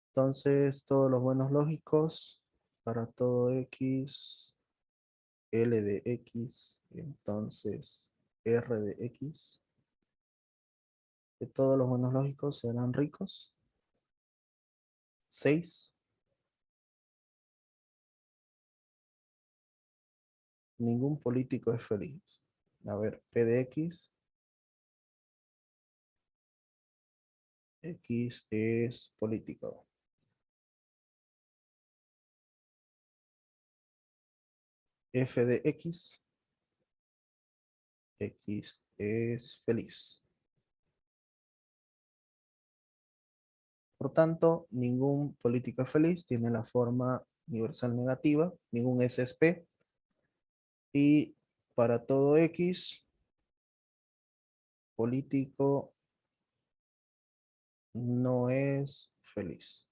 Entonces, todos los buenos lógicos para todo X, L de X, entonces R de X, que todos los buenos lógicos serán ricos. 6. Ningún político es feliz. A ver, P de X. X es político. F de X. X es feliz. Por tanto, ningún político es feliz tiene la forma universal negativa, ningún SSP. Y para todo X, político no es feliz.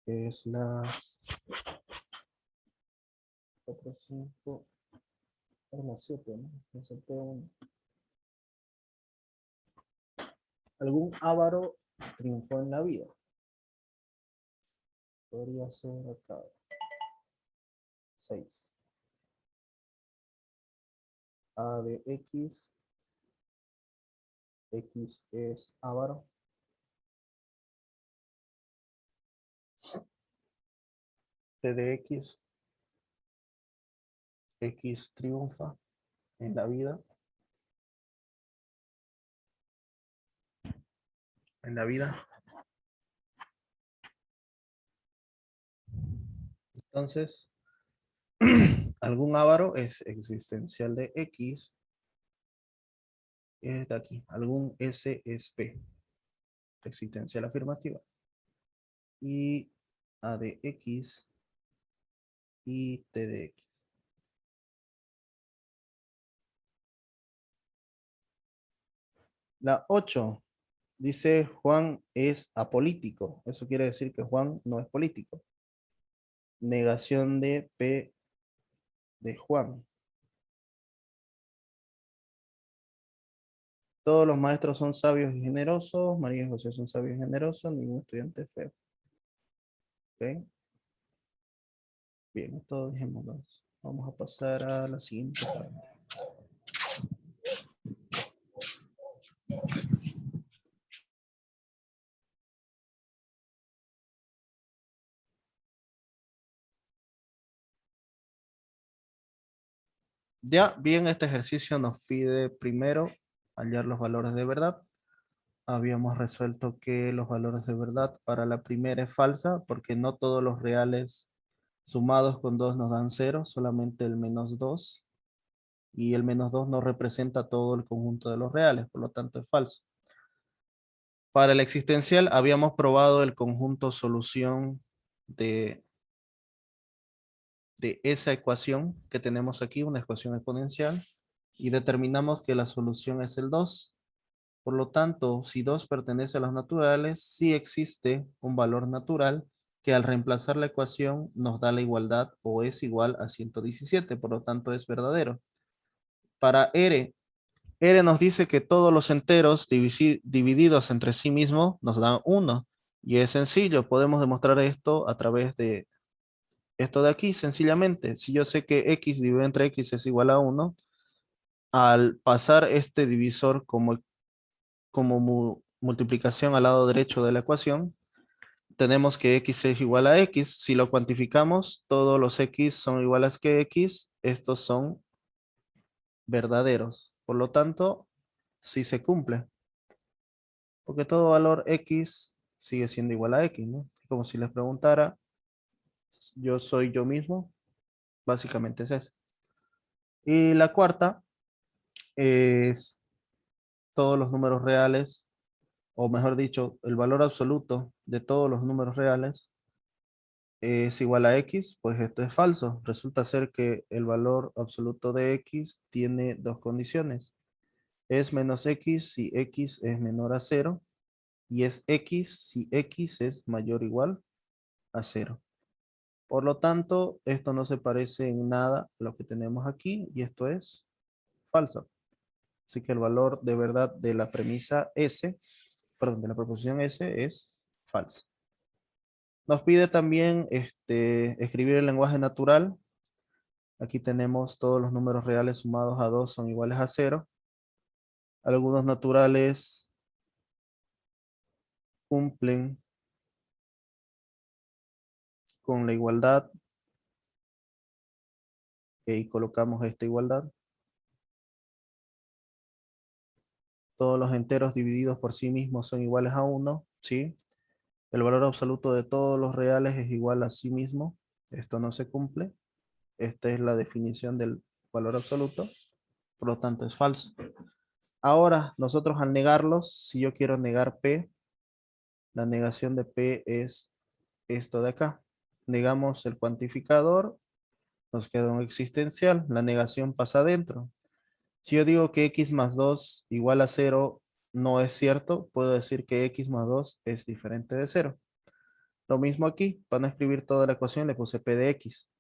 Es las 4, 5, las 7, ¿no? Me salté uno. ¿Algún avaro triunfó en la vida? Podría ser acá. 6. A de X. X es avaro. T de X. X triunfa en la vida. En la vida. Entonces, algún avaro es existencial de X. Es de aquí. Algún S es P. Existencial afirmativa. Y A de X y T de X. La 8 dice Juan es apolítico. Eso quiere decir que Juan no es político. Negación de P de Juan. Todos los maestros son sabios y generosos. María y José son sabios y generosos. Ningún estudiante es feo. ¿Ok? Bien, esto dejémoslo. Vamos a pasar a la siguiente parte. Ya bien, este ejercicio nos pide primero hallar los valores de verdad. Habíamos resuelto que los valores de verdad para la primera es falsa porque no todos los reales sumados con 2 nos dan 0, solamente el -2. Y el -2 no representa todo el conjunto de los reales, por lo tanto es falso. Para el existencial habíamos probado el conjunto solución de esa ecuación que tenemos aquí, una ecuación exponencial, y determinamos que la solución es el 2. Por lo tanto, si 2 pertenece a los naturales, sí existe un valor natural que al reemplazar la ecuación nos da la igualdad o es igual a 117, por lo tanto es verdadero. Para R nos dice que todos los enteros divididos entre sí mismos nos dan 1. Y es sencillo, podemos demostrar esto a través de esto de aquí, sencillamente. Si yo sé que x dividido entre x es igual a 1, al pasar este divisor como multiplicación al lado derecho de la ecuación, tenemos que x es igual a x. Si lo cuantificamos, todos los x son iguales que x. Estos son verdaderos. Por lo tanto, sí se cumple. Porque todo valor x sigue siendo igual a x, ¿no? Como si les preguntara, yo soy yo mismo. Básicamente es eso. Y la cuarta es todos los números reales, o mejor dicho, el valor absoluto de todos los números reales es igual a x, pues esto es falso. Resulta ser que el valor absoluto de x tiene dos condiciones. Es menos x si x es menor a 0 y es x si x es mayor o igual a 0. Por lo tanto, esto no se parece en nada a lo que tenemos aquí y esto es falso. Así que el valor de verdad de la premisa S, perdón, de la proposición S es falsa. Nos pide también escribir el lenguaje natural. Aquí tenemos todos los números reales sumados a 2 son iguales a 0. Algunos naturales cumplen con la igualdad. Y colocamos esta igualdad. Todos los enteros divididos por sí mismos son iguales a 1. ¿Sí? El valor absoluto de todos los reales es igual a sí mismo. Esto no se cumple. Esta es la definición del valor absoluto. Por lo tanto, es falso. Ahora, nosotros al negarlos, si yo quiero negar P, la negación de P es esto de acá. Negamos el cuantificador, nos queda un existencial, la negación pasa adentro. Si yo digo que x más 2 igual a 0 no es cierto, puedo decir que x más 2 es diferente de 0. Lo mismo aquí, para no escribir toda la ecuación le puse p de x.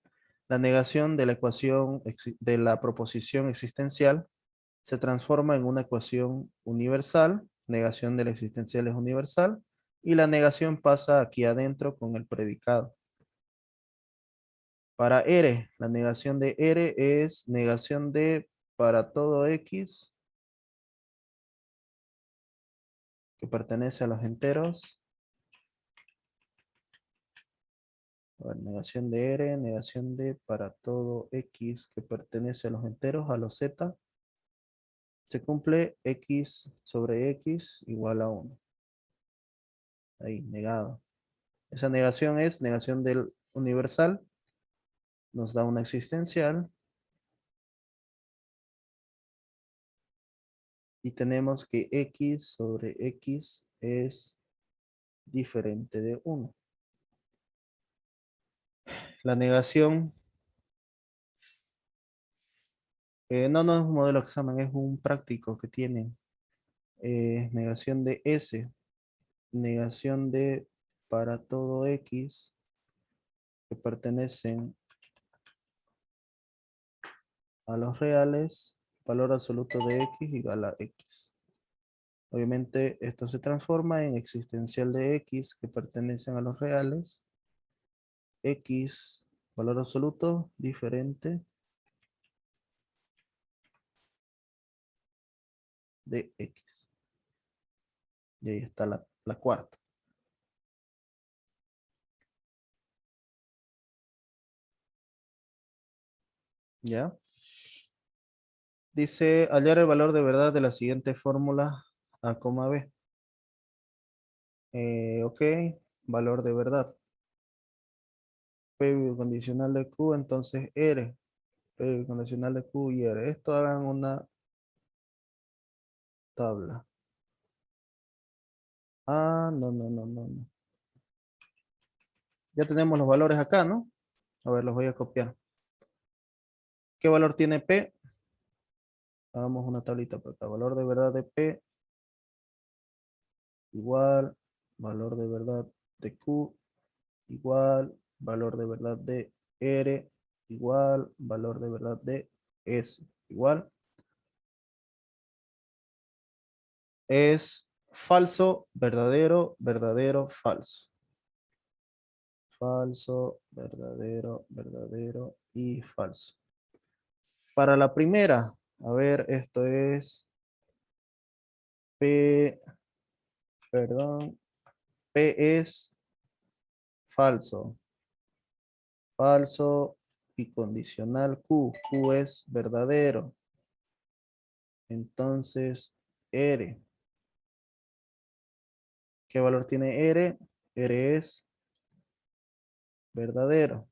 La negación de la ecuación de la proposición existencial se transforma en una ecuación universal, negación del existencial es universal, y la negación pasa aquí adentro con el predicado. Para R, la negación de R es negación de para todo X que pertenece a los enteros. A ver, negación de R, negación de para todo X que pertenece a los enteros, a los Z. Se cumple X sobre X igual a 1. Ahí, negado. Esa negación es negación del universal. Nos da una existencial. Y tenemos que X sobre X es diferente de 1. La negación, no es un modelo de examen, es un práctico que tienen. Negación de S, negación de para todo X que pertenecen a los reales, valor absoluto de X igual a X. Obviamente esto se transforma en existencial de X que pertenecen a los reales. X, valor absoluto diferente de X. Y ahí está la cuarta. ¿Ya? Dice hallar el valor de verdad de la siguiente fórmula A, B. Ok, valor de verdad. P condicional de Q, entonces R. P condicional de Q y R. Esto hagan una tabla. Ah, no. Ya tenemos los valores acá, ¿no? A ver, los voy a copiar. ¿Qué valor tiene P? Hagamos una tablita por acá. Valor de verdad de P igual valor de verdad de Q igual valor de verdad de R igual valor de verdad de S igual. Es falso, verdadero, verdadero, falso. Falso, verdadero, verdadero y falso. Para la primera, a ver, esto es P, perdón, P es falso. Falso y condicional Q. Q es verdadero. Entonces, R. ¿Qué valor tiene R? R es verdadero.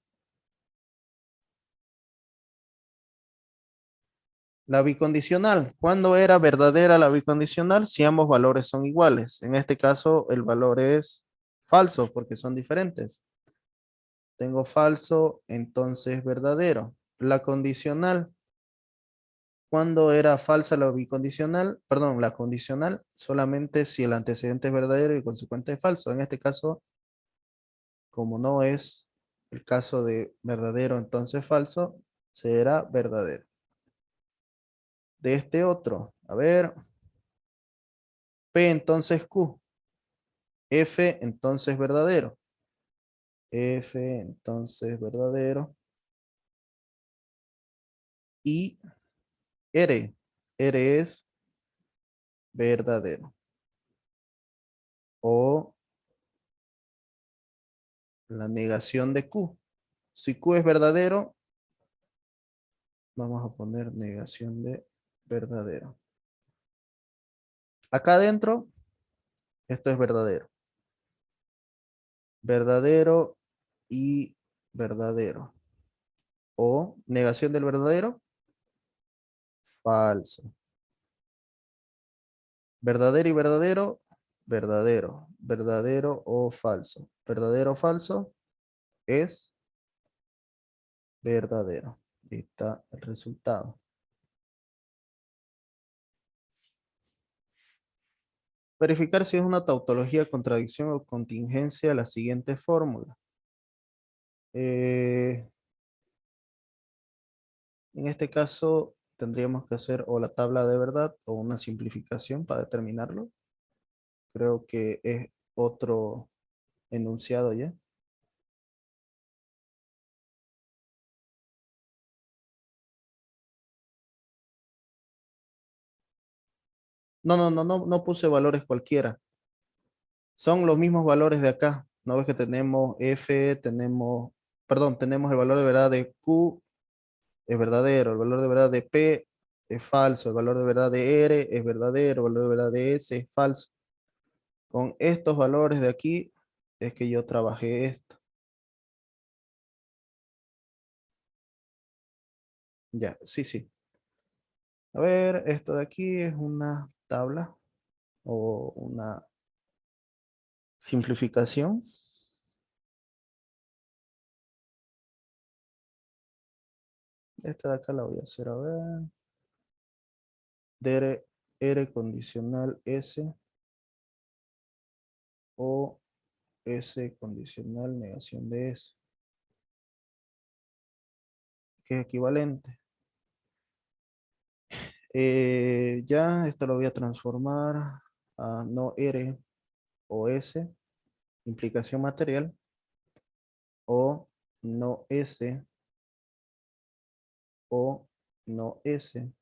La bicondicional. ¿Cuándo era verdadera la bicondicional? Si ambos valores son iguales. En este caso, el valor es falso porque son diferentes. Tengo falso, entonces verdadero. La condicional. ¿Cuándo era falsa la bicondicional? Perdón, la condicional solamente si el antecedente es verdadero y el consecuente es falso. En este caso, como no es el caso de verdadero, entonces falso, será verdadero. De este otro, a ver, P entonces Q, F entonces verdadero, F entonces verdadero y R, R es verdadero. O la negación de Q. Si Q es verdadero, vamos a poner negación de verdadero. Acá adentro, esto es verdadero. Verdadero y verdadero. O negación del verdadero, falso. Verdadero y verdadero, verdadero. Verdadero o falso. Verdadero o falso es verdadero. Ahí está el resultado. Verificar si es una tautología, contradicción o contingencia la siguiente fórmula. En este caso tendríamos que hacer o la tabla de verdad o una simplificación para determinarlo. Creo que es otro enunciado ya. No puse valores cualquiera. Son los mismos valores de acá. No ves que tenemos F, tenemos el valor de verdad de Q es verdadero, el valor de verdad de P es falso, el valor de verdad de R es verdadero, el valor de verdad de S es falso. Con estos valores de aquí es que yo trabajé esto. Ya, sí. A ver, esto de aquí es una tabla o una simplificación. Esta de acá la voy a hacer, a ver. R condicional S o S condicional negación de S, que es equivalente. Ya esto lo voy a transformar a no R o S, implicación material, o no S o no S.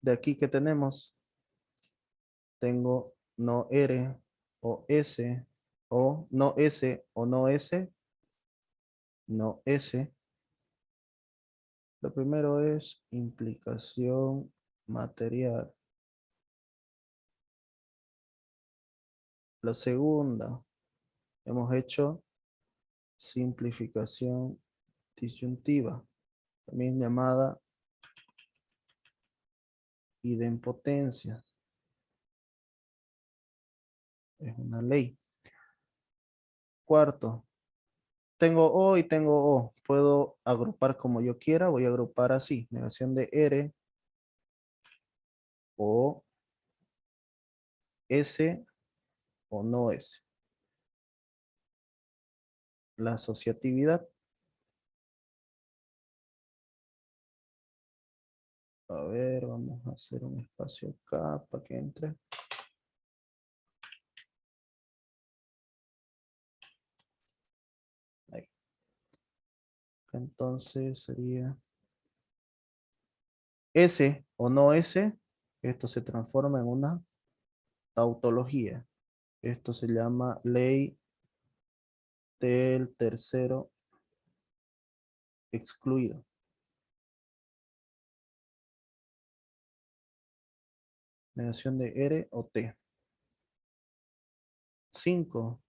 De aquí que tenemos, tengo no R o S o no S o no S, no S. Lo primero es implicación material. La segunda, hemos hecho simplificación disyuntiva, también llamada idempotencia. Es una ley. Cuarto, tengo O y tengo O. Puedo agrupar como yo quiera. Voy a agrupar así. Negación de R o S o no S. La asociatividad. A ver, vamos a hacer un espacio acá para que entre. Ahí. Entonces sería S o no S. Esto se transforma en una tautología. Esto se llama ley del tercero excluido. Negación de R o T. 5.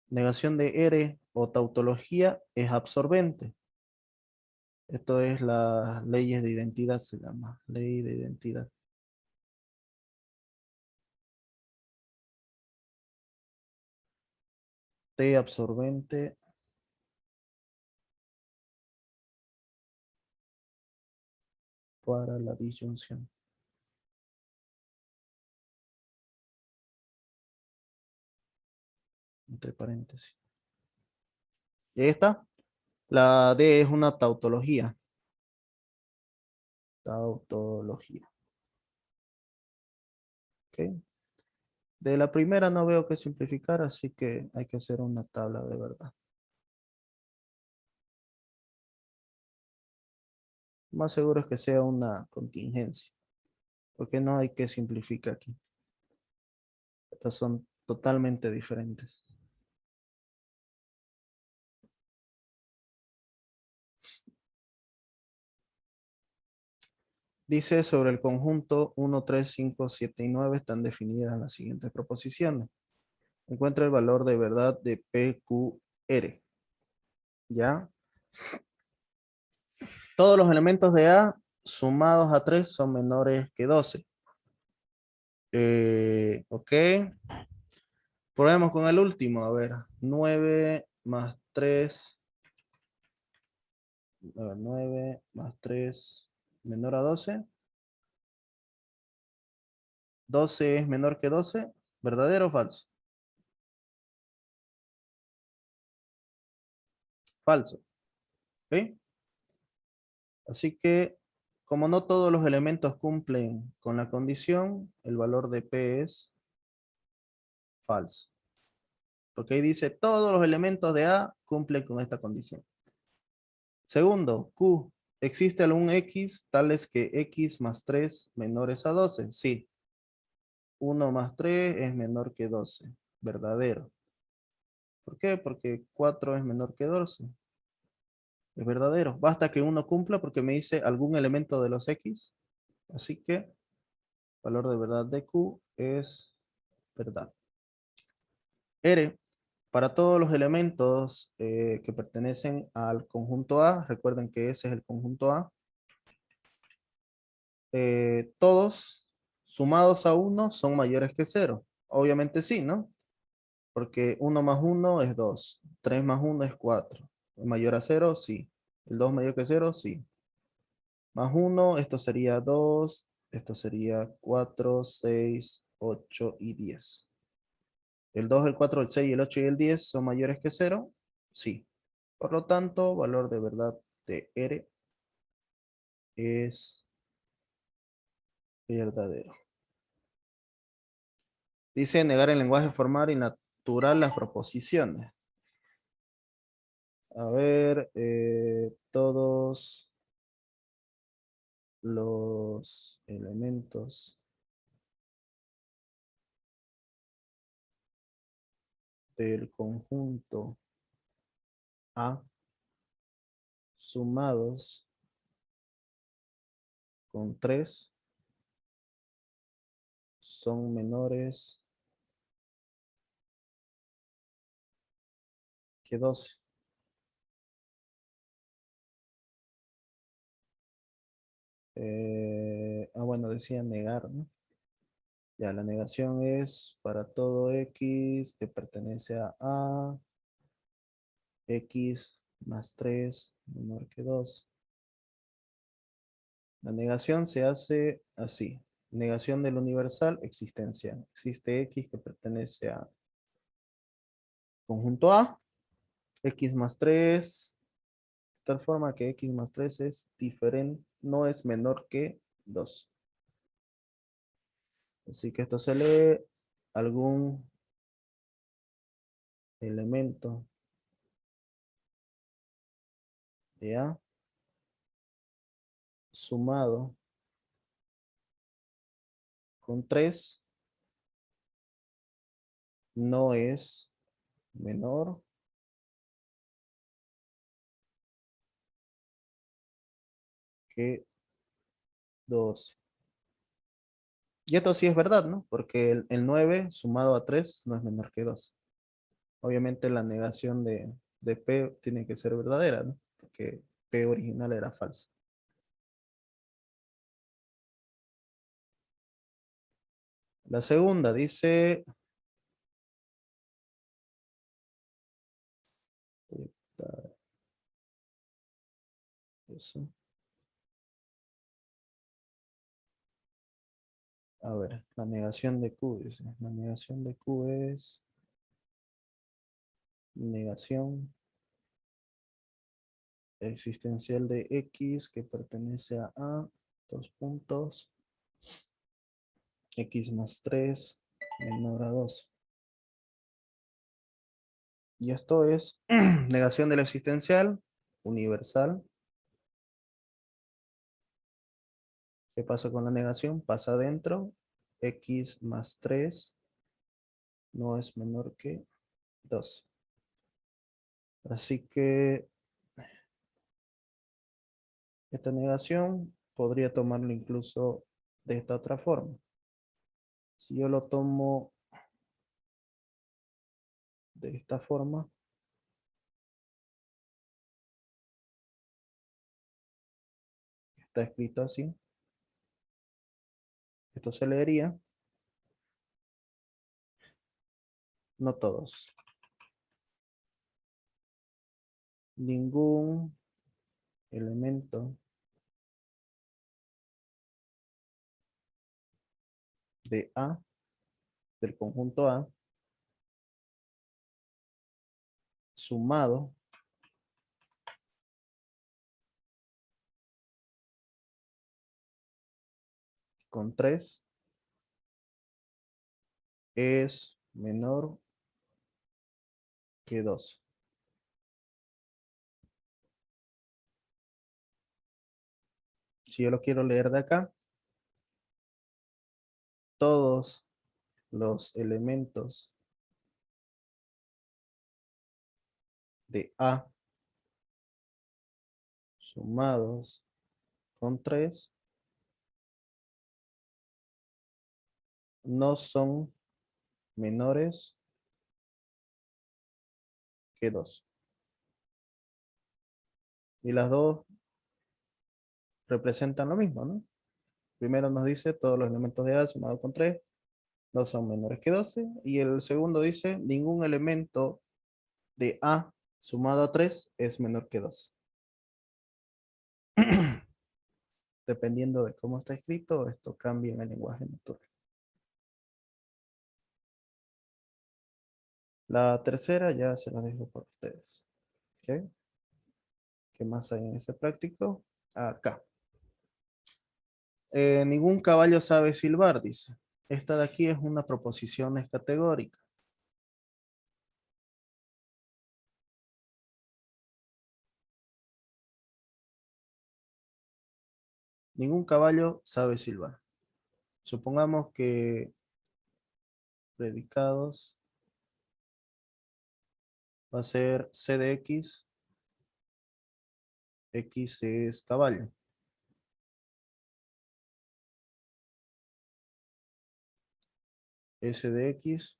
Negación de R o tautología es absorbente. Esto es las leyes de identidad, se llama ley de identidad. T absorbente para la disyunción. Entre paréntesis. Y ahí está. La D es una tautología. Tautología. ¿Ok? De la primera no veo que simplificar, así que hay que hacer una tabla de verdad. Más seguro es que sea una contingencia. Porque no hay que simplificar aquí. Estas son totalmente diferentes. Dice sobre el conjunto 1, 3, 5, 7 y 9 están definidas las siguientes proposiciones. Encuentra el valor de verdad de PQR. ¿Ya? Todos los elementos de A sumados a 3 son menores que 12. Ok. Probemos con el último. A ver, 9 más 3. A ver, 9 más 3 menor a 12. 12 es menor que 12. ¿Verdadero o falso? Falso. ¿Ok? Así que, como no todos los elementos cumplen con la condición, el valor de P es falso. Porque ahí dice, todos los elementos de A cumplen con esta condición. Segundo, Q. ¿Existe algún X tales que X más 3 menores a 12? Sí. 1 más 3 es menor que 12. Verdadero. ¿Por qué? Porque 4 es menor que 12. Es verdadero. Basta que uno cumpla porque me dice algún elemento de los X. Así que valor de verdad de Q es verdad. R. Para todos los elementos que pertenecen al conjunto A, recuerden que ese es el conjunto A, todos sumados a 1 son mayores que 0. Obviamente sí, ¿no? Porque 1 más 1 es 2. 3 más 1 es 4. ¿Mayor a 0? Sí. ¿El 2 mayor que 0? Sí. Más 1, esto sería 2. Esto sería 4, 6, 8 y 10. ¿El 2, el 4, el 6, el 8 y el 10 son mayores que 0? Sí. Por lo tanto, valor de verdad de R es verdadero. Dice negar el lenguaje formal y natural las proposiciones. A ver, todos los elementos del conjunto A sumados con 3 son menores que 12. Bueno, decía negar, ¿no? Ya, la negación es para todo X que pertenece a A, X más 3 menor que 2. La negación se hace así. Negación del universal existencial. Existe X que pertenece a conjunto A, X más 3, de tal forma que X más 3 es diferente, no es menor que 2. Así que esto se lee algún elemento de A sumado con 3 no es menor que 2. Y esto sí es verdad, ¿no? Porque el 9 sumado a 3 no es menor que 2. Obviamente la negación de P tiene que ser verdadera, ¿no? Porque P original era falsa. La segunda dice... Eso. A ver, la negación de Q, dice. La negación de Q es negación existencial de X que pertenece a A, dos puntos, X más 3 menor a 2. Y esto es negación del existencial universal. ¿Qué pasa con la negación? Pasa adentro. X más 3 no es menor que 2. Así que esta negación podría tomarlo incluso de esta otra forma. Si yo lo tomo de esta forma, Está escrito así. Esto se leería. No todos. Ningún elemento de A, del conjunto A, sumado con 3 es menor que 2. Si yo lo quiero leer de acá, todos los elementos de A sumados con 3 no son menores que 2. Y las dos representan lo mismo, ¿no? Primero nos dice todos los elementos de A sumados con 3 no son menores que 12. Y el segundo dice ningún elemento de A sumado a 3 es menor que 2. Dependiendo de cómo está escrito, esto cambia en el lenguaje natural. La tercera ya se la dejo por ustedes. ¿Ok? ¿Qué más hay en ese práctico? Acá. Ningún caballo sabe silbar, dice. Esta de aquí es una proposición es categórica. Ningún caballo sabe silbar. Supongamos que predicados va a ser C de X. X es caballo. S de X.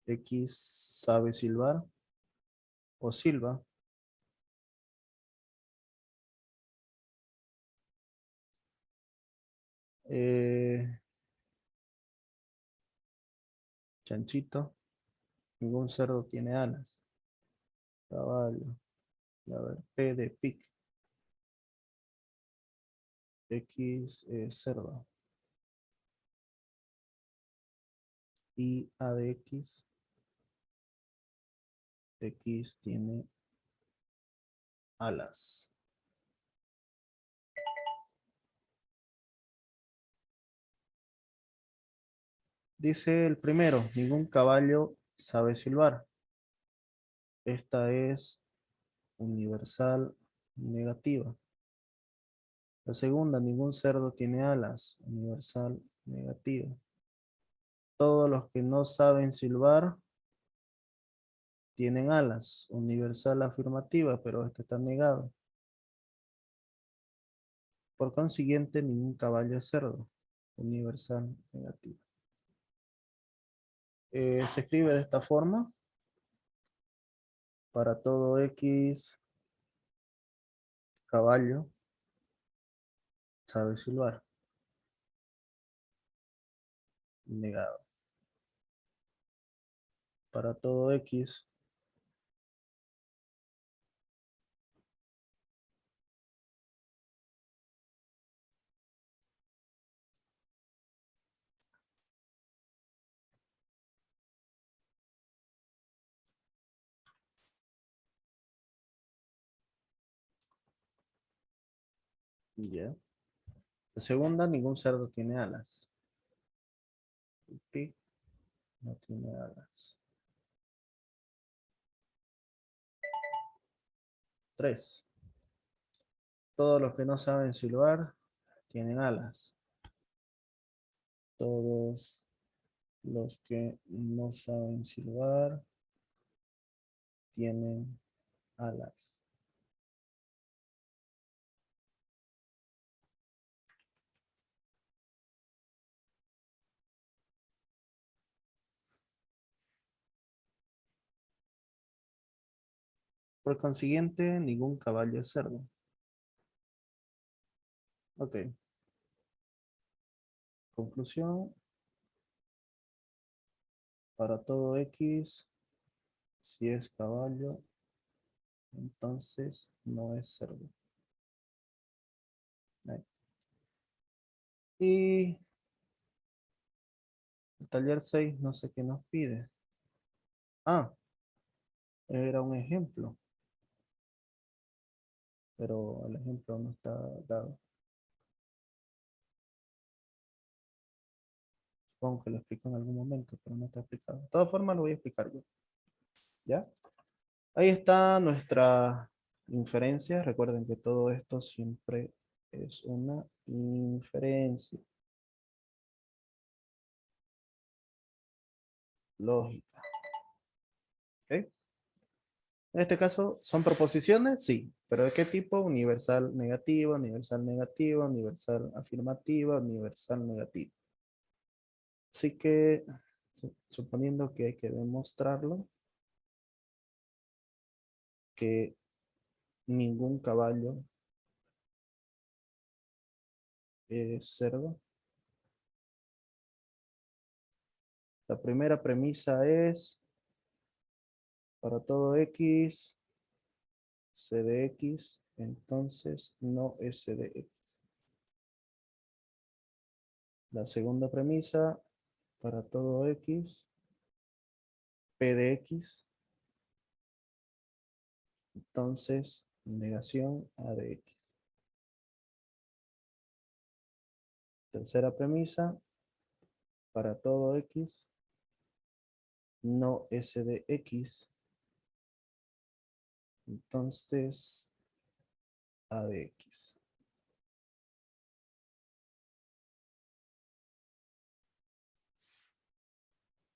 X sabe silbar o silba. Chanchito. Ningún cerdo tiene alas. Caballo. A ver, P de pic. X es cerdo. Y A de X. X tiene alas. Dice el primero, ningún caballo sabe silbar. Esta es universal negativa. La segunda, ningún cerdo tiene alas. Universal negativa. Todos los que no saben silbar tienen alas. Universal afirmativa, pero este está negado. Por consiguiente, ningún caballo es cerdo. Universal negativa. Se escribe de esta forma. Para todo X caballo sabe silbar. Negado. Para todo X ya. La segunda, ningún cerdo tiene alas. El pig no tiene alas. 3. Todos los que no saben silbar tienen alas. Todos los que no saben silbar tienen alas. Por consiguiente, ningún caballo es cerdo. Ok. Conclusión. Para todo X, si es caballo, entonces no es cerdo. Ahí. Y el taller 6 no sé qué nos pide. Ah, era un ejemplo, pero el ejemplo no está dado. Supongo que lo explico en algún momento, pero no está explicado. De todas formas, lo voy a explicar yo. ¿Ya? Ahí está nuestra inferencia. Recuerden que todo esto siempre es una inferencia lógica. ¿Ok? En este caso, ¿son proposiciones? Sí. ¿Pero de qué tipo? Universal negativa, universal negativa, universal afirmativa, universal negativa. Así que, suponiendo que hay que demostrarlo, que ningún caballo es cerdo. La primera premisa es, para todo X, C de X, entonces no S de X. La segunda premisa, para todo X, P de X, entonces negación A de X. Tercera premisa, para todo X, no S de X, entonces A de X.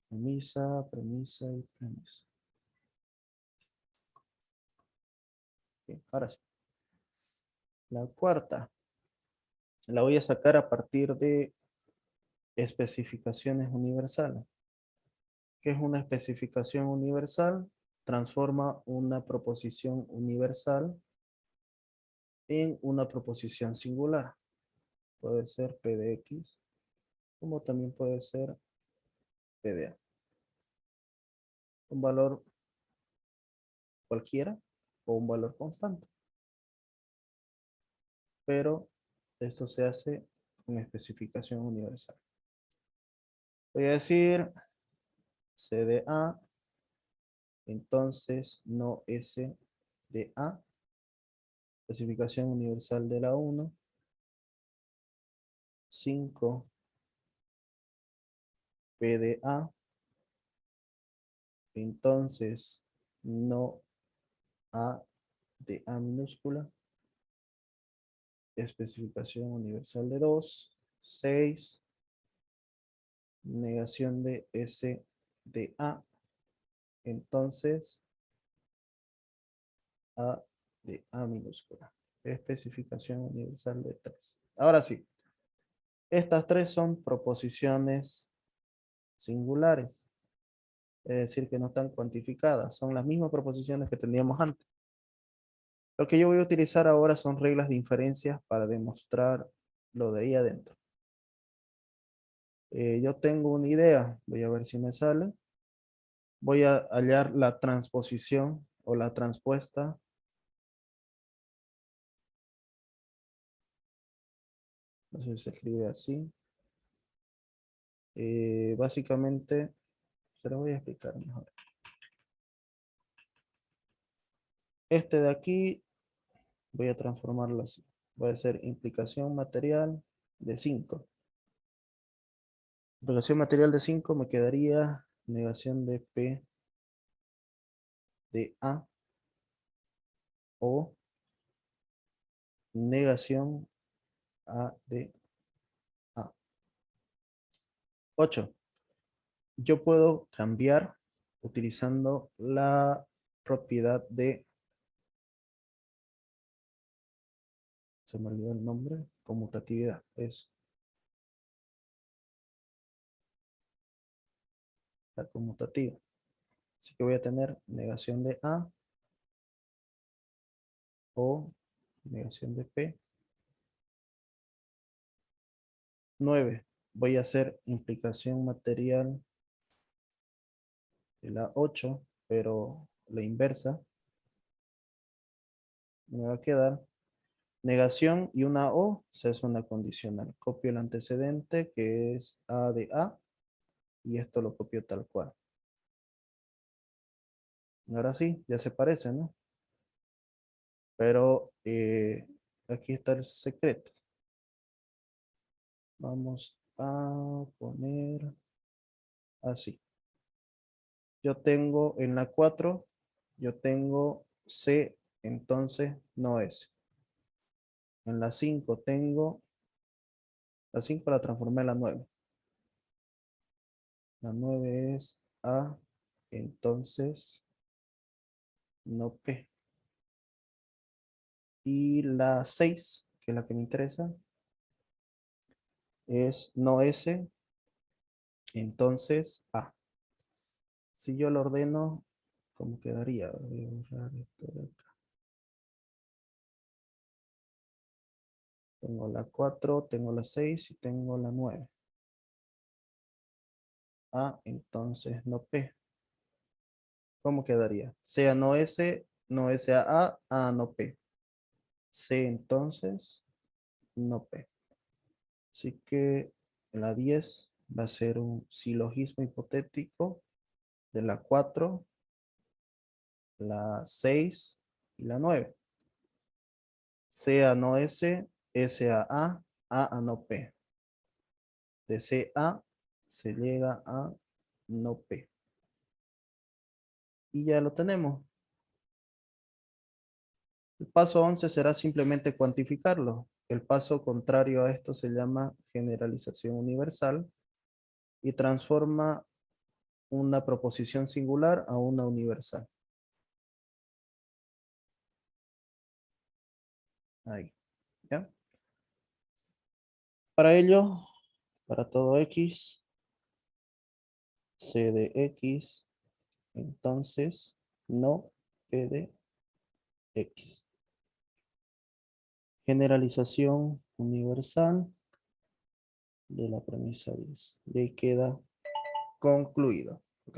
Premisa, premisa y premisa. Bien, ahora sí. La cuarta la voy a sacar a partir de especificaciones universales. ¿Qué es una especificación universal? Transforma una proposición universal en una proposición singular. Puede ser P de X, como también puede ser P de A. Un valor cualquiera o un valor constante. Pero esto se hace con especificación universal. Voy a decir C de A, entonces no S de A. Especificación universal de la 1. 5 P de A. Entonces no A de A minúscula. Especificación universal de 2. 6. Negación de S de A. Entonces A de A minúscula. Especificación universal de 3. Ahora sí. Estas tres son proposiciones singulares. Es decir, que no están cuantificadas. Son las mismas proposiciones que teníamos antes. Lo que yo voy a utilizar ahora son reglas de inferencia para demostrar lo de ahí adentro. Yo tengo una idea. Voy a ver si me sale. Voy a hallar la transposición o la transpuesta. No sé si se escribe así. Básicamente, se lo voy a explicar mejor. Este de aquí, voy a transformarlo así. Voy a hacer implicación material de 5. Implicación material de 5 me quedaría negación de P de A o negación A de A. 8. Yo puedo cambiar utilizando la propiedad de, se me olvidó el nombre, conmutatividad. Es la conmutativa. Así que voy a tener negación de A o negación de P 9. Voy a hacer implicación material de la 8, pero la inversa. Me va a quedar negación y una O se hace una condicional. Copio el antecedente que es A de A y esto lo copio tal cual. Ahora sí, ya se parece, ¿no? Pero aquí está el secreto. Vamos a poner así. Yo tengo en la 4, yo tengo C, entonces no S. En la 5 tengo, la 5 la transformé en la 9. La 9 es A, entonces no P. Y la 6, que es la que me interesa, es no S, entonces A. Si yo lo ordeno, ¿cómo quedaría? Voy a borrar esto de acá. Tengo la 4, tengo la 6 y tengo la 9. A, entonces no P. ¿Cómo quedaría? Sea no S, no S A no P. C, entonces no P. Así que la 10 va a ser un silogismo hipotético de la 4, la 6 y la 9. Sea no S, S A no P. De C A se llega a no P. Y ya lo tenemos. El paso 11 será simplemente cuantificarlo. El paso contrario a esto se llama generalización universal y transforma una proposición singular a una universal. Ahí. ¿Ya? Para ello, para todo X, C de X, entonces no P de X. Generalización universal de la premisa 10. Y ahí queda concluido. ¿Ok?